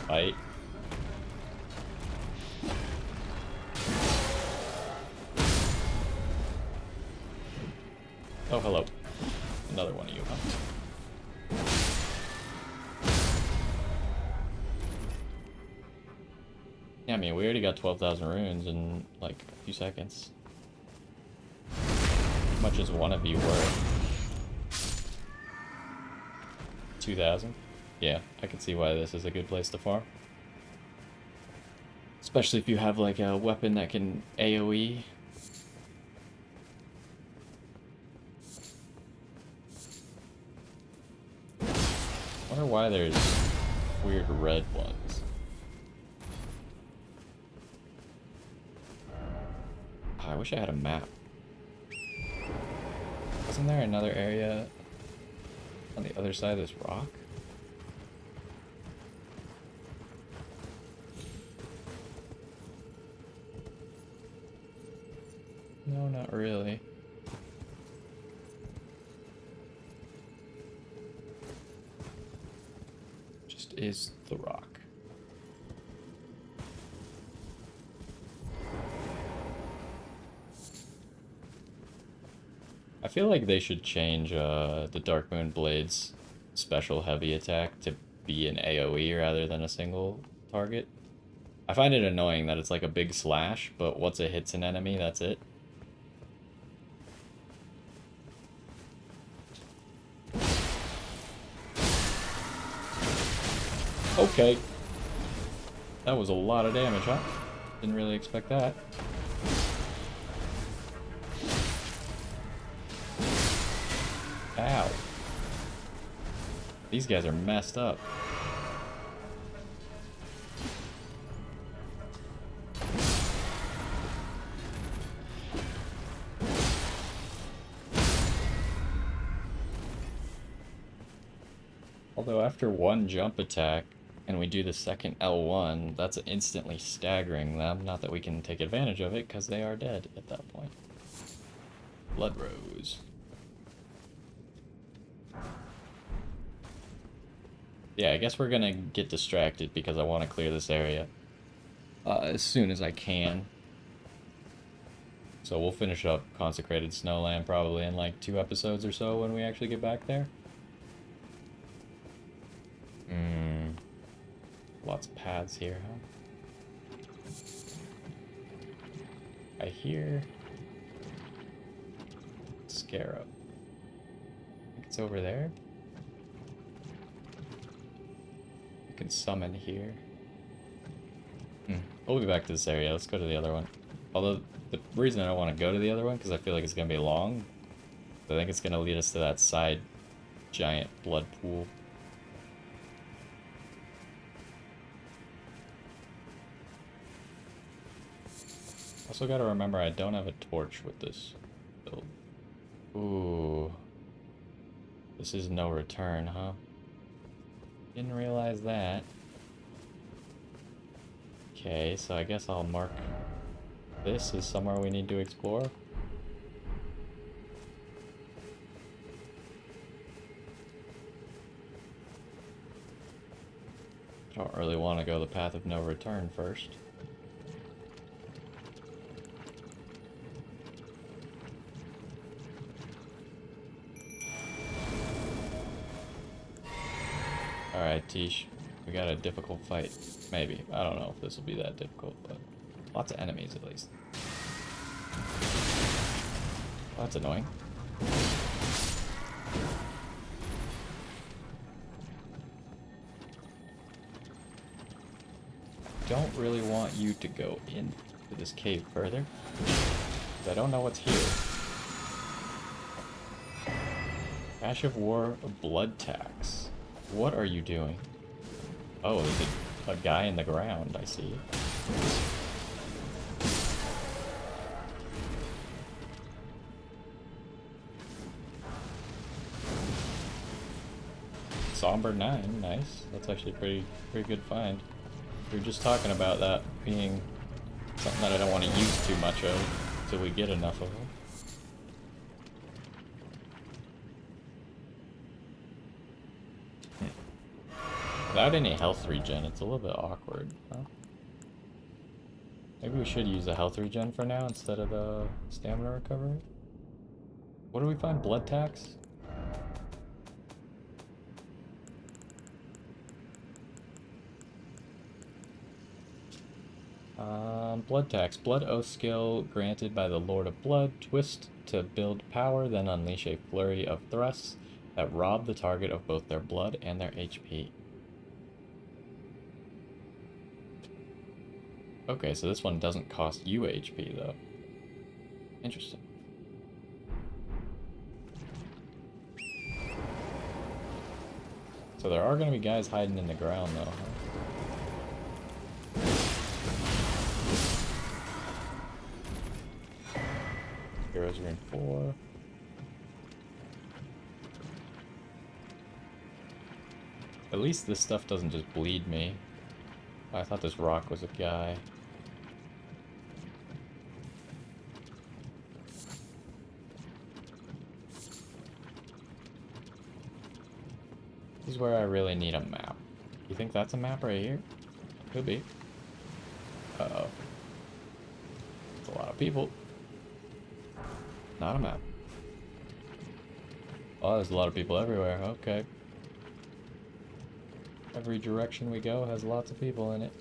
fight. Oh, hello. Another one of you, huh? Yeah, I mean, we already got 12,000 runes in, like, a few seconds. How much is one of you worth? 2,000? Yeah, I can see why this is a good place to farm. Especially if you have, like, a weapon that can AoE. I wonder why there's weird red ones. I wish I had a map. Wasn't there another area on the other side of this rock? No, not really. Just is the rock. I feel like they should change the Dark Moon Blade's special heavy attack to be an AoE rather than a single target. I find it annoying that it's like a big slash, but once it hits an enemy, that's it. Okay. That was a lot of damage, huh? Didn't really expect that. Ow. These guys are messed up. Although after one jump attack, and we do the second L1, that's instantly staggering them. Not that we can take advantage of it, because they are dead at that point. Blood Rose. Yeah, I guess we're gonna get distracted because I want to clear this area as soon as I can. So we'll finish up Consecrated Snowland probably in like 2 episodes or so when we actually get back there. Lots of paths here, huh? I hear Scarab. I think it's over there. You can summon here. We'll be back to this area. Let's go to the other one. Although, the reason I don't want to go to the other one, because I feel like it's going to be long. I think it's going to lead us to that side giant blood pool. Also gotta remember I don't have a torch with this build. Ooh. This is no return, huh? Didn't realize that. Okay, so I guess I'll mark this as somewhere we need to explore. I don't really want to go the path of no return first. Alright, Tish. We got a difficult fight. Maybe. I don't know if this will be that difficult, but lots of enemies at least. Oh, that's annoying. Don't really want you to go into this cave further, because I don't know what's here. Ash of War, blood tax. What are you doing? Oh, there's a guy in the ground, I see. Somber 9, nice. That's actually pretty good find. We were just talking about that being something that I don't want to use too much of until we get enough of them. Without any health regen, it's a little bit awkward, huh? Maybe we should use a health regen for now instead of the stamina recovery. What do we find? Blood tax? Blood tax. Blood oath skill granted by the Lord of Blood. Twist to build power, then unleash a flurry of thrusts that rob the target of both their blood and their HP. Okay, so this one doesn't cost you HP, though. Interesting. So there are going to be guys hiding in the ground, though, huh? Heroes are in 4. At least this stuff doesn't just bleed me. I thought this rock was a guy. This is where I really need a map. You think that's a map right here? Could be. Uh-oh. It's a lot of people. Not a map. Oh, there's a lot of people everywhere. Okay. Every direction we go has lots of people in it.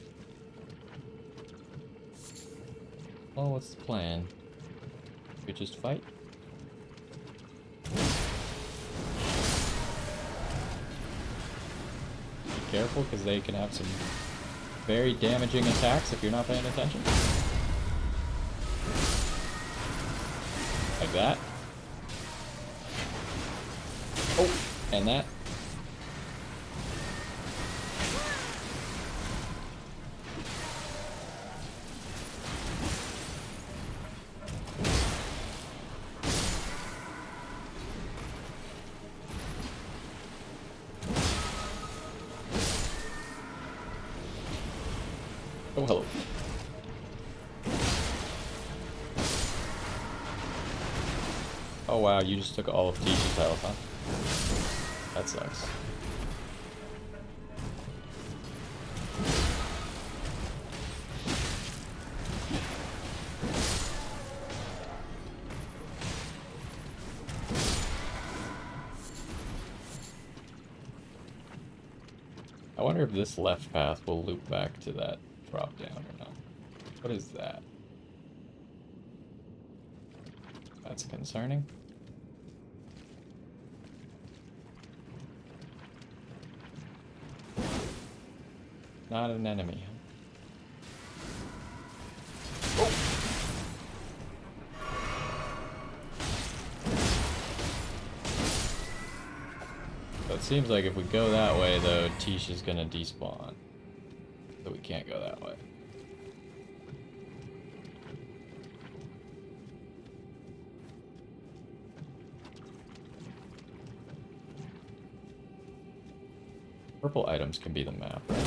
Well, what's the plan? We just fight? Be careful, because they can have some very damaging attacks if you're not paying attention. Like that. Oh, and that. Oh, hello. Oh wow, you just took all of Teach's health, huh? That sucks. I wonder if this left path will loop back to that drop down or not. What is that? That's concerning. Not an enemy. Oh. So it seems like if we go that way, though, Tish is gonna despawn. So we can't go that way. Purple items can be the map, right?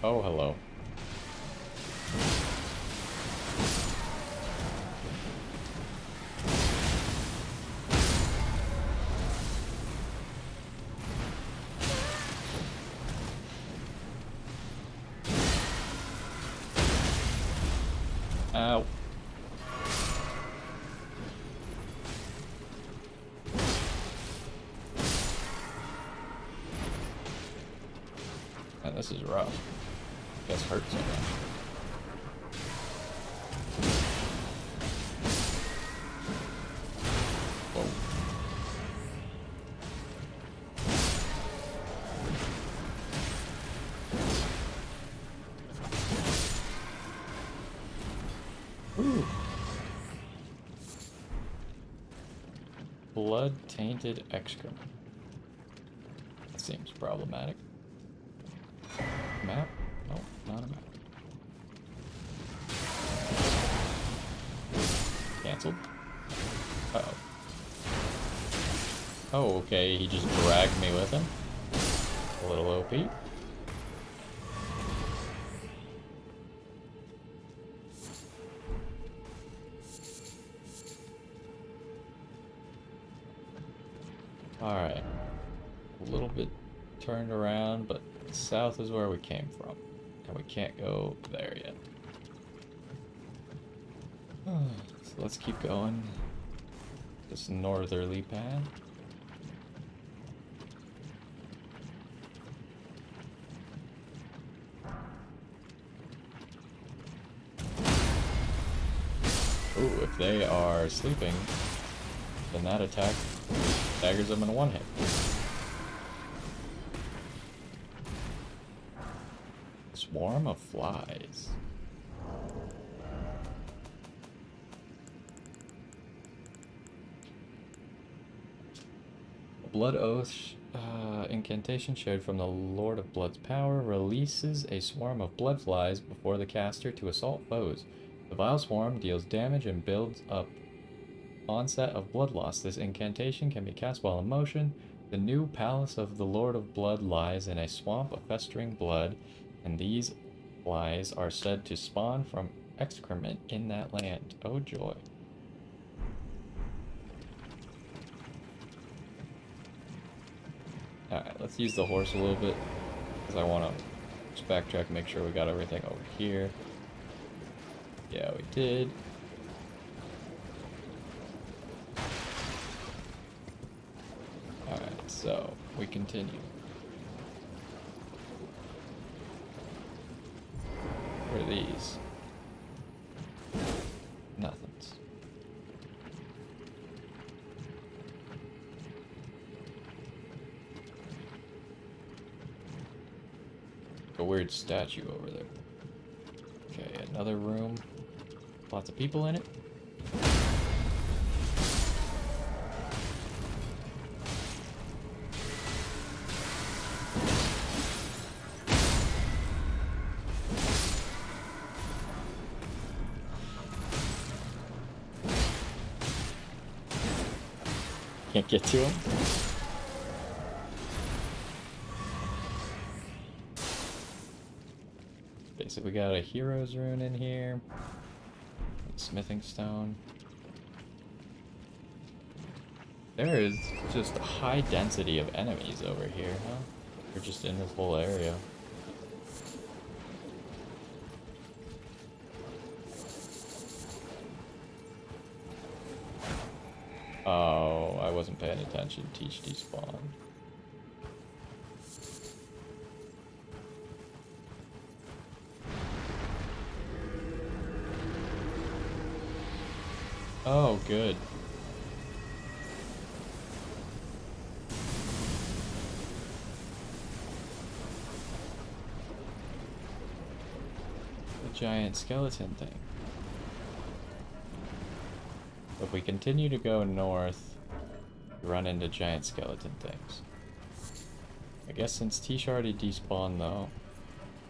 Oh, hello. Ow. Man, this is rough. Guess hurt so much. Whoa. Ooh. Blood-tainted excrement. That seems problematic. Map? No, not a map. Cancelled? Uh-oh. Oh, okay, he just dragged me with him. A little OP. Alright. A little bit turned around, but south is where we came from. And we can't go there yet. So let's keep going. This northerly path. Ooh, if they are sleeping, then that attack daggers them in one hit. Swarm of flies. Blood Oath incantation shared from the Lord of Blood's power releases a swarm of blood flies before the caster to assault foes. The vile swarm deals damage and builds up onset of blood loss. This incantation can be cast while in motion. The new palace of the Lord of Blood lies in a swamp of festering blood, and these flies are said to spawn from excrement in that land. Oh joy. Alright, let's use the horse a little bit, because I want to just backtrack and make sure we got everything over here. Yeah, we did. Alright, so we continue. What are these? Nothings. A weird statue over there. Okay, another room. Lots of people in it. Can't get to him. Okay, so we got a hero's rune in here. Smithing stone. There is just a high density of enemies over here, huh? They're just in this whole area. Oh, I wasn't paying attention. Teach despawn. Oh, good. The giant skeleton thing. If we continue to go north, we run into giant skeleton things. I guess since Tish already despawned though,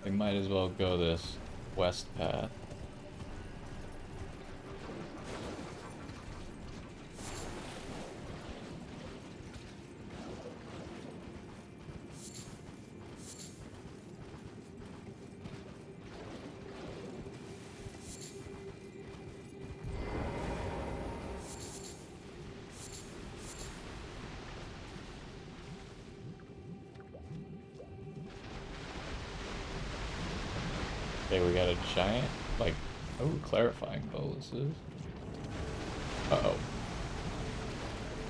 We might as well go this west path. Okay, we got a giant, like, oh, clarifying boluses. Uh-oh.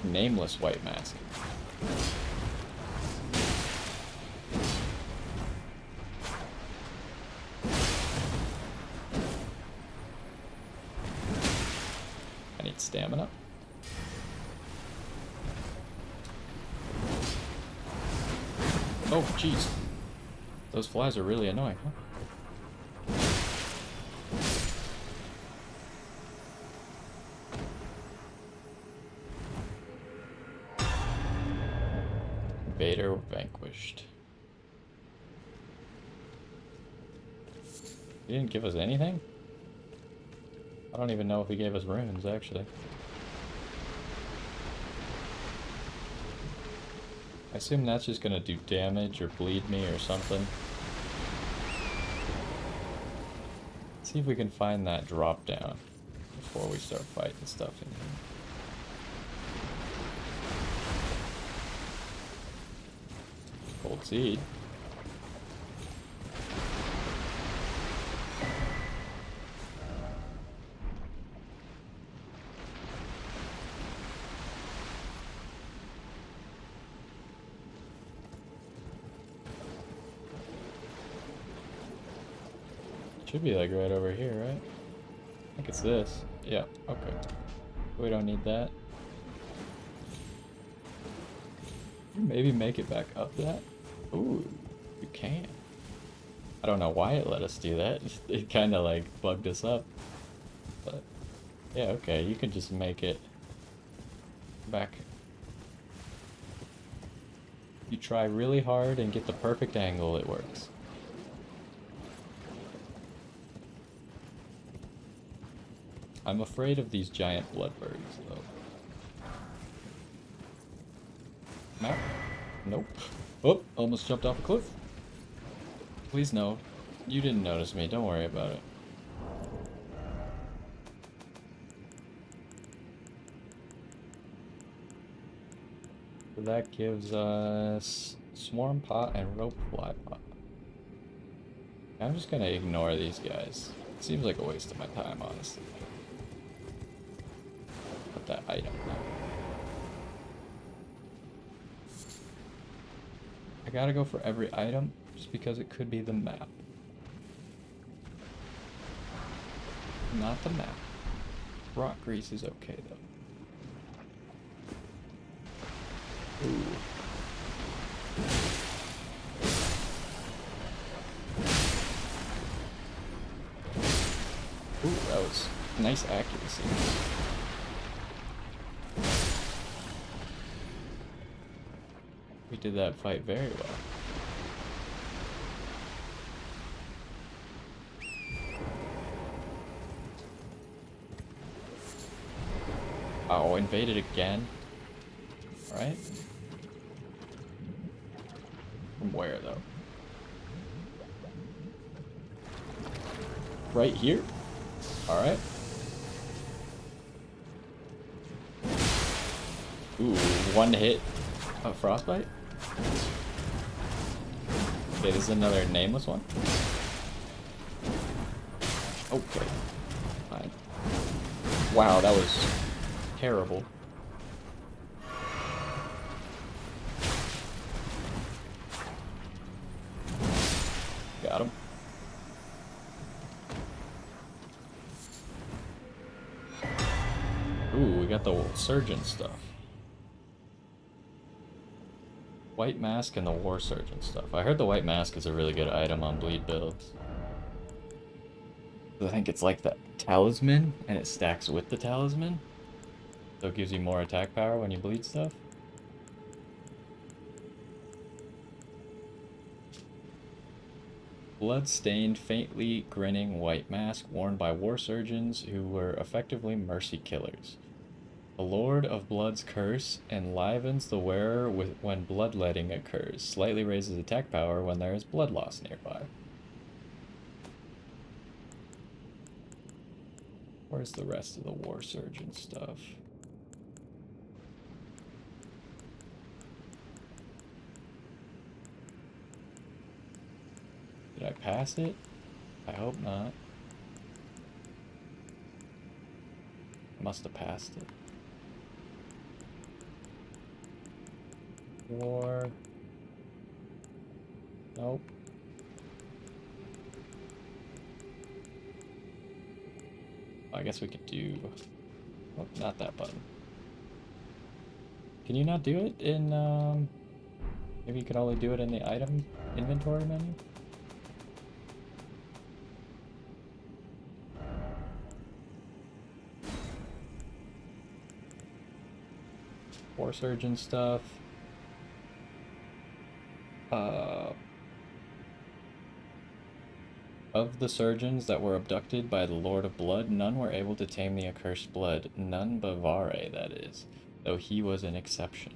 Nameless white mask. I need stamina. Oh, jeez. Those flies are really annoying, huh? Invader vanquished. He didn't give us anything? I don't even know if he gave us runes, actually. I assume that's just gonna do damage or bleed me or something. Let's see if we can find that drop down before we start fighting stuff in here. Gold seed. Should be like right over here, right? I think it's this. Yeah, okay. We don't need that. Maybe make it back up that? Ooh, you can. I don't know why it let us do that. It kind of like bugged us up. But yeah, okay, you can just make it back. You try really hard and get the perfect angle, it works. I'm afraid of these giant bloodberries, though. Map? Nope. Oh, almost jumped off a cliff. Please no. You didn't notice me, don't worry about it. So that gives us swarm pot and rope fly pot. I'm just gonna ignore these guys. It seems like a waste of my time, honestly. Put that item now. I gotta go for every item just because it could be the map. Not the map. Rock grease is okay though. Ooh. Ooh, that was nice accuracy. We did that fight very well. Oh, invaded again. Alright. From where, though? Right here? Alright. Ooh, one hit of frostbite? Okay, this is another nameless one. Okay. Fine. Wow, that was terrible. Got him. Ooh, we got the surgeon stuff. White mask and the war surgeon stuff. I heard the white mask is a really good item on bleed builds. I think it's like the talisman, and it stacks with the talisman. So it gives you more attack power when you bleed stuff. blood-stained, faintly grinning white mask worn by war surgeons who were effectively mercy killers. The Lord of Blood's curse enlivens the wearer when bloodletting occurs, slightly raises attack power when there is blood loss nearby. Where's the rest of the war surgeon stuff? Did I pass it? I hope not. I must have passed it. War. Nope. I guess we could do... Oh, not that button. Can you not do it in, maybe you could only do it in the item inventory menu? War surgeon stuff. Of the surgeons that were abducted by the Lord of Blood, none were able to tame the accursed blood. None but Vare, that is, though he was an exception.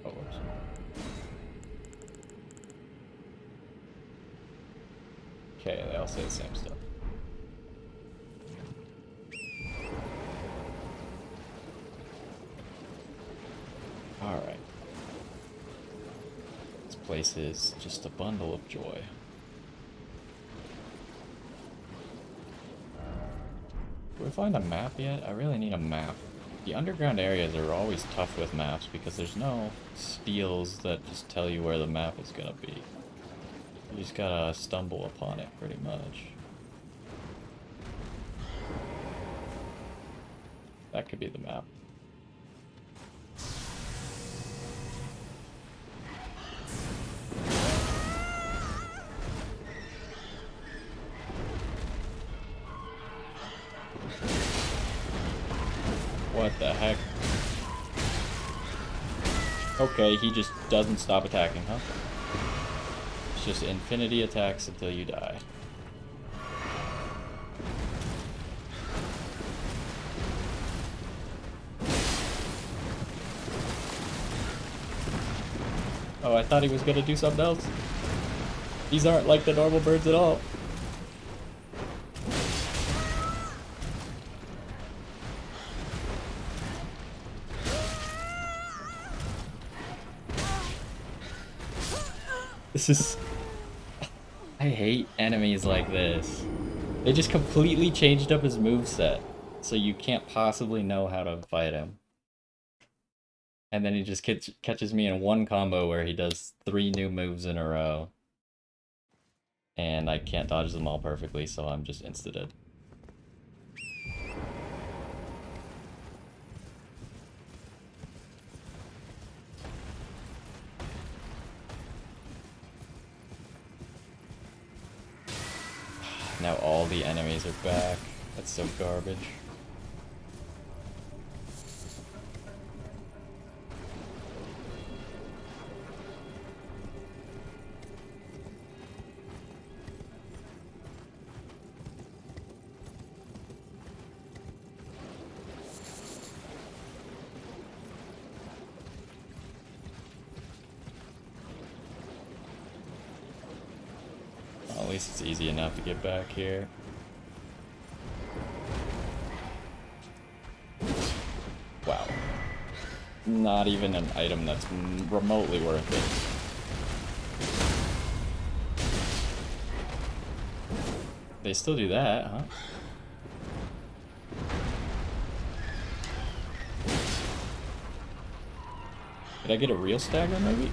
Oh, whoops. Okay, they all say the same stuff. Alright. This place is just a bundle of joy. Do we find a map yet? I really need a map. The underground areas are always tough with maps because there's no spiels that just tell you where the map is gonna be. You just gotta stumble upon it pretty much. That could be the map. What the heck? Okay, he just doesn't stop attacking, huh? It's just infinity attacks until you die. Oh, I thought he was gonna do something else. These aren't like the normal birds at all. This is... I hate enemies like this. They just completely changed up his moveset, so you can't possibly know how to fight him. And then he just catches me in one combo where he does 3 new moves in a row. And I can't dodge them all perfectly, so I'm just insta-dead. Now all the enemies are back. That's so garbage. At least it's easy enough to get back here. Wow. Not even an item that's remotely worth it. They still do that, huh? Did I get a real stagger, maybe?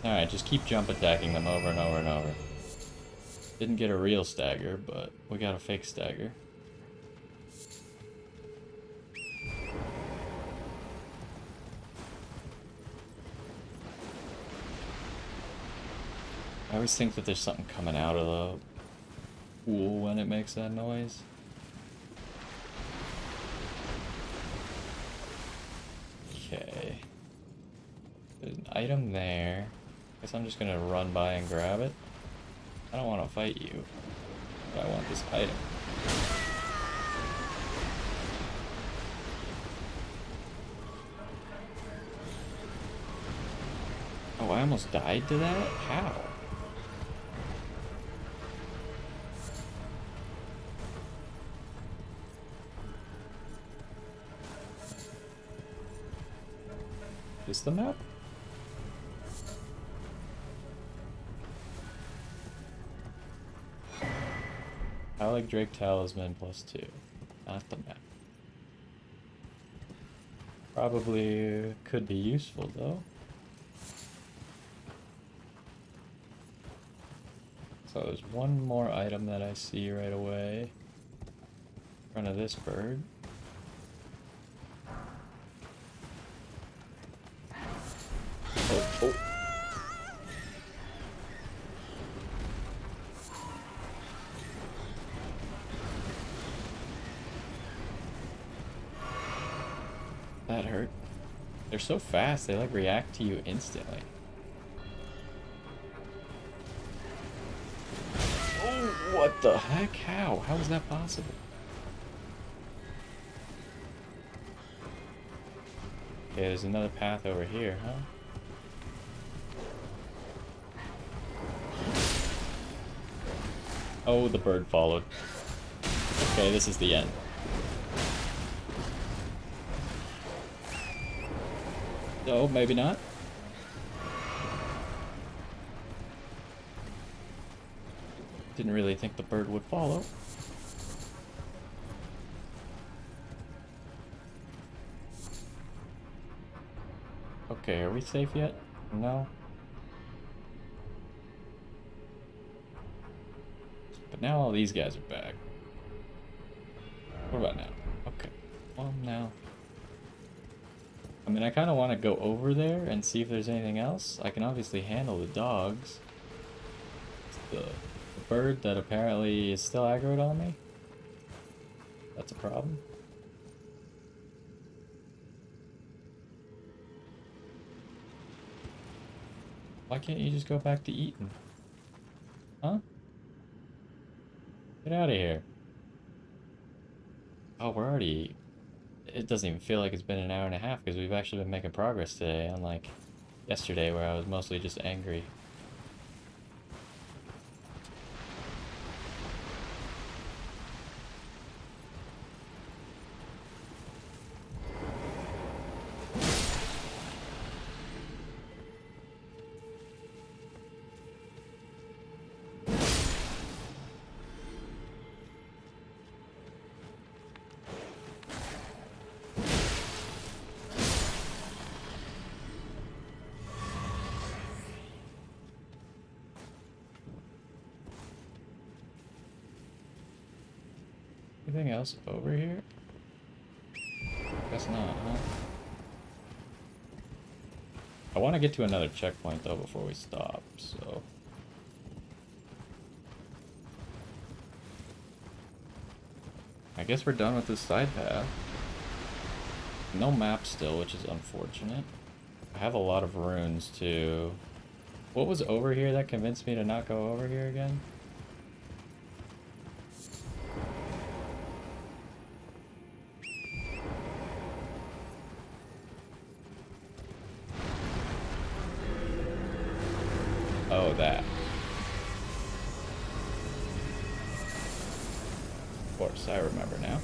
Alright, just keep jump attacking them over and over and over. Didn't get a real stagger, but we got a fake stagger. I always think that there's something coming out of the pool when it makes that noise. Okay. There's an item there. Guess I'm just gonna run by and grab it. I don't want to fight you, but I want this item. Oh, I almost died to that? How? Is the map? I like Drake Talisman +2. Not the map. Probably could be useful though. So there's one more item that I see right away. In front of this bird. Oh. That hurt. They're so fast, they like react to you instantly. Oh, what the heck? How? How is that possible? Okay, there's another path over here, huh? Oh, the bird followed. Okay, this is the end. Oh, maybe not. Didn't really think the bird would follow. Okay, are we safe yet? No. But now all these guys are back. What about now? Okay. Well, now. I mean, I kind of want to go over there and see if there's anything else. I can obviously handle the dogs. It's the bird that apparently is still aggroed on me. That's a problem. Why can't you just go back to eating? Huh? Get out of here. Oh, we're already... It doesn't even feel like it's been an hour and a half because we've actually been making progress today, unlike yesterday where I was mostly just angry. Anything else over here? Guess not, huh? I want to get to another checkpoint though before we stop, so... I guess we're done with this side path. No map still, which is unfortunate. I have a lot of runes too. What was over here that convinced me to not go over here again? Oh, that. Of course, I remember now.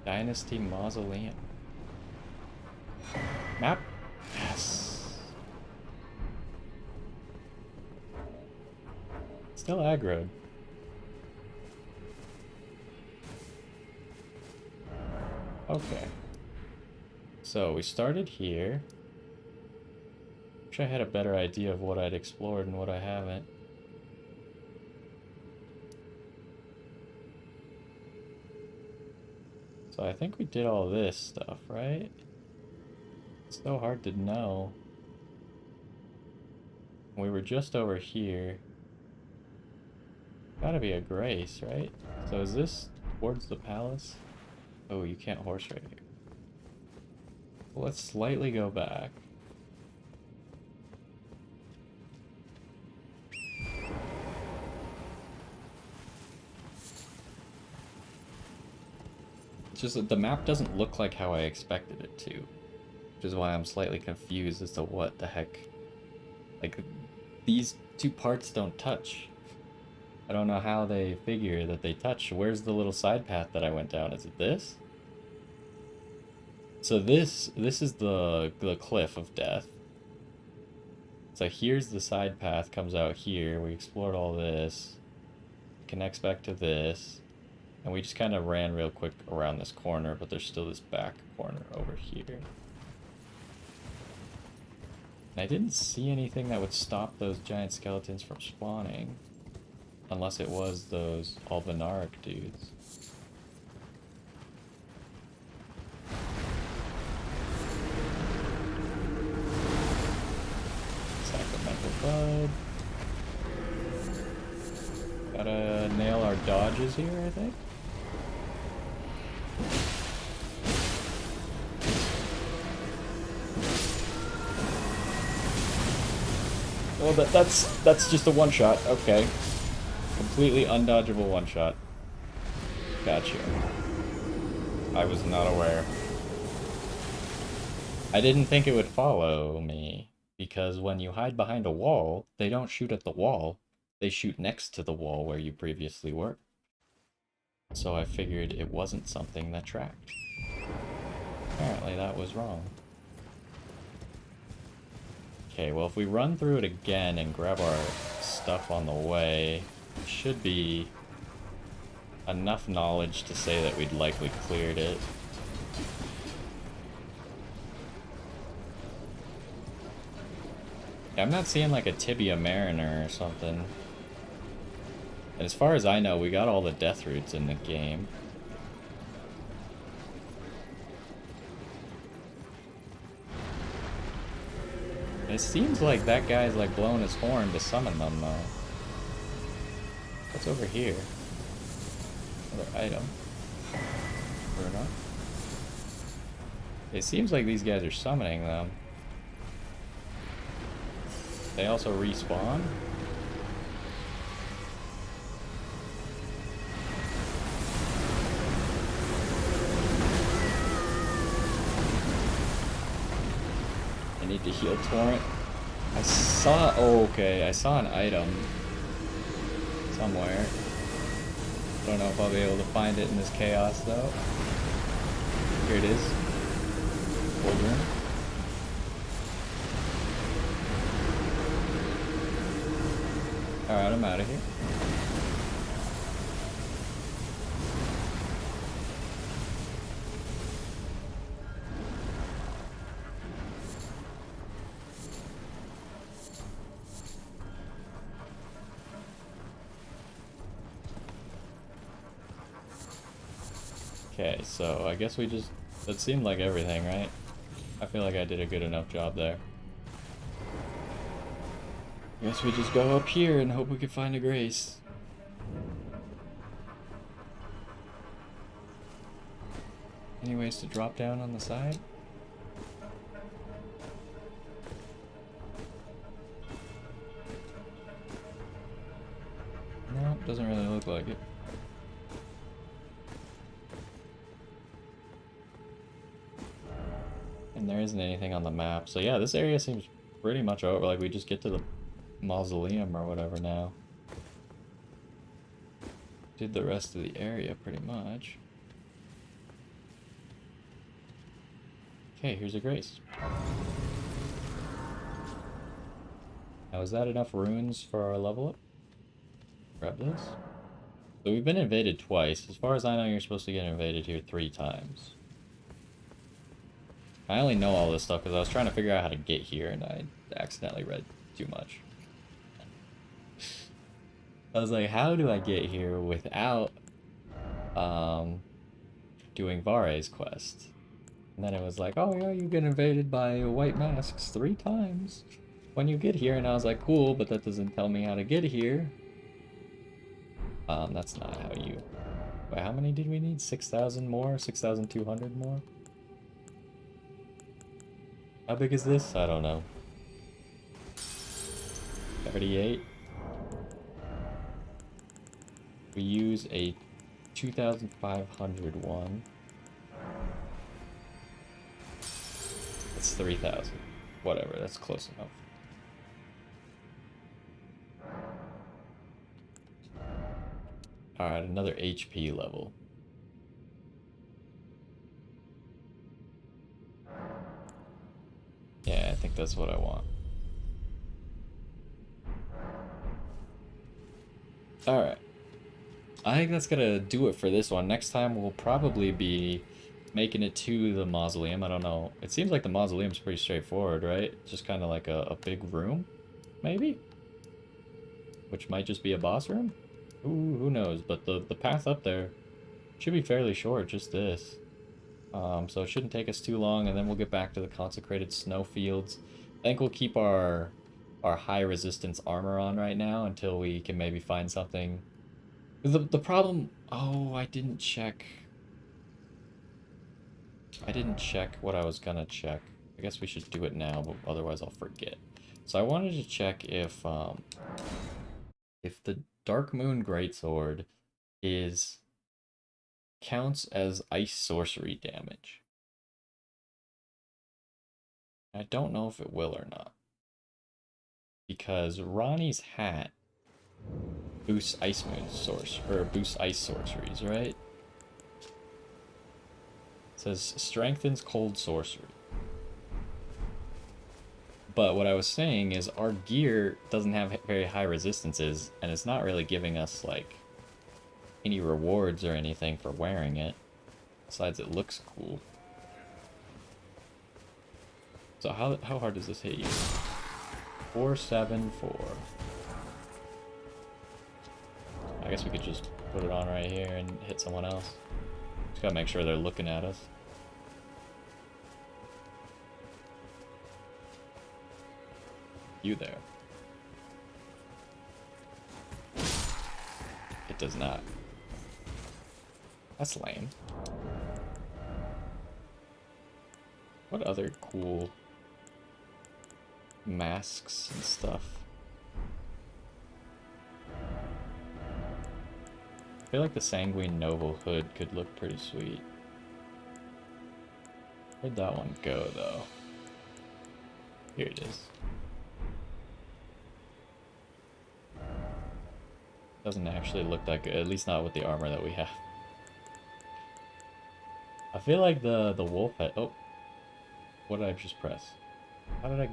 Dynasty Mausoleum. Map? Yes. Still aggroed. Okay. So we started here. Wish I had a better idea of what I'd explored and what I haven't. So I think we did all this stuff, right? It's so hard to know. We were just over here. Gotta be a grace, right? So is this towards the palace? Oh, you can't horse right here. Let's slightly go back. It's just that the map doesn't look like how I expected it to. Which is why I'm slightly confused as to what the heck. Like, these two parts don't touch. I don't know how they figure that they touch. Where's the little side path that I went down? Is it this? So this is the cliff of death. So here's the side path, comes out here. We explored all this. Connects back to this. And we just kind of ran real quick around this corner, but there's still this back corner over here. And I didn't see anything that would stop those giant skeletons from spawning. Unless it was those Alvanaric dudes. Sacramental Bud. Gotta nail our dodges here, I think. Oh, that's just a one-shot. Okay. Completely undodgeable one-shot. Gotcha. I was not aware. I didn't think it would follow me, because when you hide behind a wall, they don't shoot at the wall. They shoot next to the wall where you previously were. So I figured it wasn't something that tracked. Apparently that was wrong. Okay, well if we run through it again and grab our stuff on the way, it should be enough knowledge to say that we'd likely cleared it. Yeah, I'm not seeing like a Tibia Mariner or something. And as far as I know, we got all the death roots in the game. It seems like that guy's like blowing his horn to summon them though. What's over here? Another item. Or not? It seems like these guys are summoning them. They also respawn? I need to heal Torrent. I saw... Oh, okay. I saw an item somewhere. Don't know if I'll be able to find it in this chaos, though. Here it is. Old room. Alright, I'm out of here. Okay, so I guess we just... That seemed like everything, right? I feel like I did a good enough job there. Guess we just go up here and hope we can find a grace. Any ways to drop down on the side? No, doesn't really look like it. And there isn't anything on the map. So yeah, this area seems pretty much over. Like we just get to the Mausoleum or whatever now. Did the rest of the area pretty much. Okay, here's a grace. Now is that enough runes for our level up? Grab this. So we've been invaded twice. As far as I know, you're supposed to get invaded here 3 times. I only know all this stuff because I was trying to figure out how to get here and I accidentally read too much. I was like, how do I get here without doing Vare's quest? And then it was like, oh yeah, you get invaded by white masks 3 times when you get here. And I was like, cool, but that doesn't tell me how to get here. That's not how you... Wait, how many did we need? 6,000 more? 6,200 more? How big is this? I don't know. 38. We use a 2,500 one. It's 3,000. Whatever, that's close enough. Alright, another HP level. Yeah, I think that's what I want. Alright. I think that's gonna do it for this one. Next time we'll probably be making it to the Mausoleum. I don't know. It seems like the Mausoleum's pretty straightforward, right? Just kind of like a big room, maybe? Which might just be a boss room? Ooh, who knows? But the path up there should be fairly short, just this. So it shouldn't take us too long, and then we'll get back to the consecrated snowfields. I think we'll keep our high resistance armor on right now until we can maybe find something. The problem... Oh, I didn't check. I didn't check what I was gonna check. I guess we should do it now, but otherwise I'll forget. So I wanted to check if the Dark Moon Greatsword counts as ice sorcery damage. I don't know if it will or not. Because Ronnie's hat boosts ice moon source or boosts ice sorceries, right? It says strengthens cold sorcery. But what I was saying is our gear doesn't have very high resistances, and it's not really giving us like any rewards or anything for wearing it. Besides, it looks cool. So how hard does this hit you? 474. I guess we could just put it on right here and hit someone else. Just gotta make sure they're looking at us. You there. It does not. That's lame. What other cool masks and stuff? I feel like the Sanguine Noble hood could look pretty sweet. Where'd that one go, though? Here it is. Doesn't actually look that good, at least not with the armor that we have. I feel like the wolf head... Oh. What did I just press? How did I...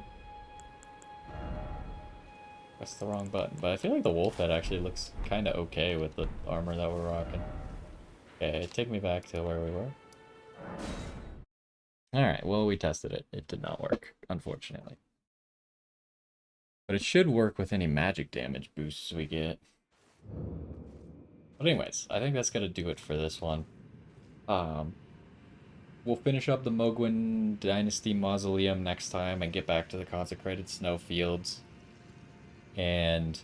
Press the wrong button. But I feel like the wolf head actually looks kind of okay with the armor that we're rocking. Okay, take me back to where we were. Alright, well, we tested it. It did not work, unfortunately. But it should work with any magic damage boosts we get. But anyways, I think that's going to do it for this one. We'll finish up the Mohgwyn Dynasty Mausoleum next time and get back to the consecrated snowfields. And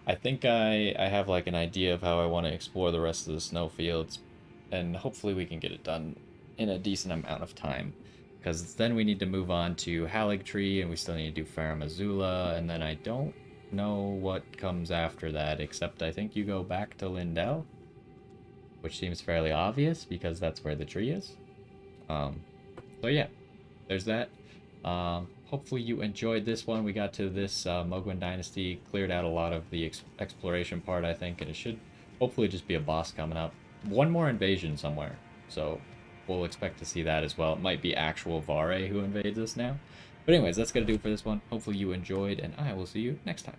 I think I have like an idea of how I want to explore the rest of the snowfields. And hopefully we can get it done in a decent amount of time. Because then we need to move on to Haligtree, and we still need to do Farum Azula, and then I don't know what comes after that, except I think you go back to Lindell, which seems fairly obvious because that's where the tree is. So yeah, there's that. Hopefully you enjoyed this one. We got to this Mohgwyn Dynasty, cleared out a lot of the exploration part, I think, and it should hopefully just be a boss coming up. One more invasion somewhere, so we'll expect to see that as well. It might be actual Vare who invades us now. But anyways, that's going to do it for this one. Hopefully you enjoyed, and I will see you next time.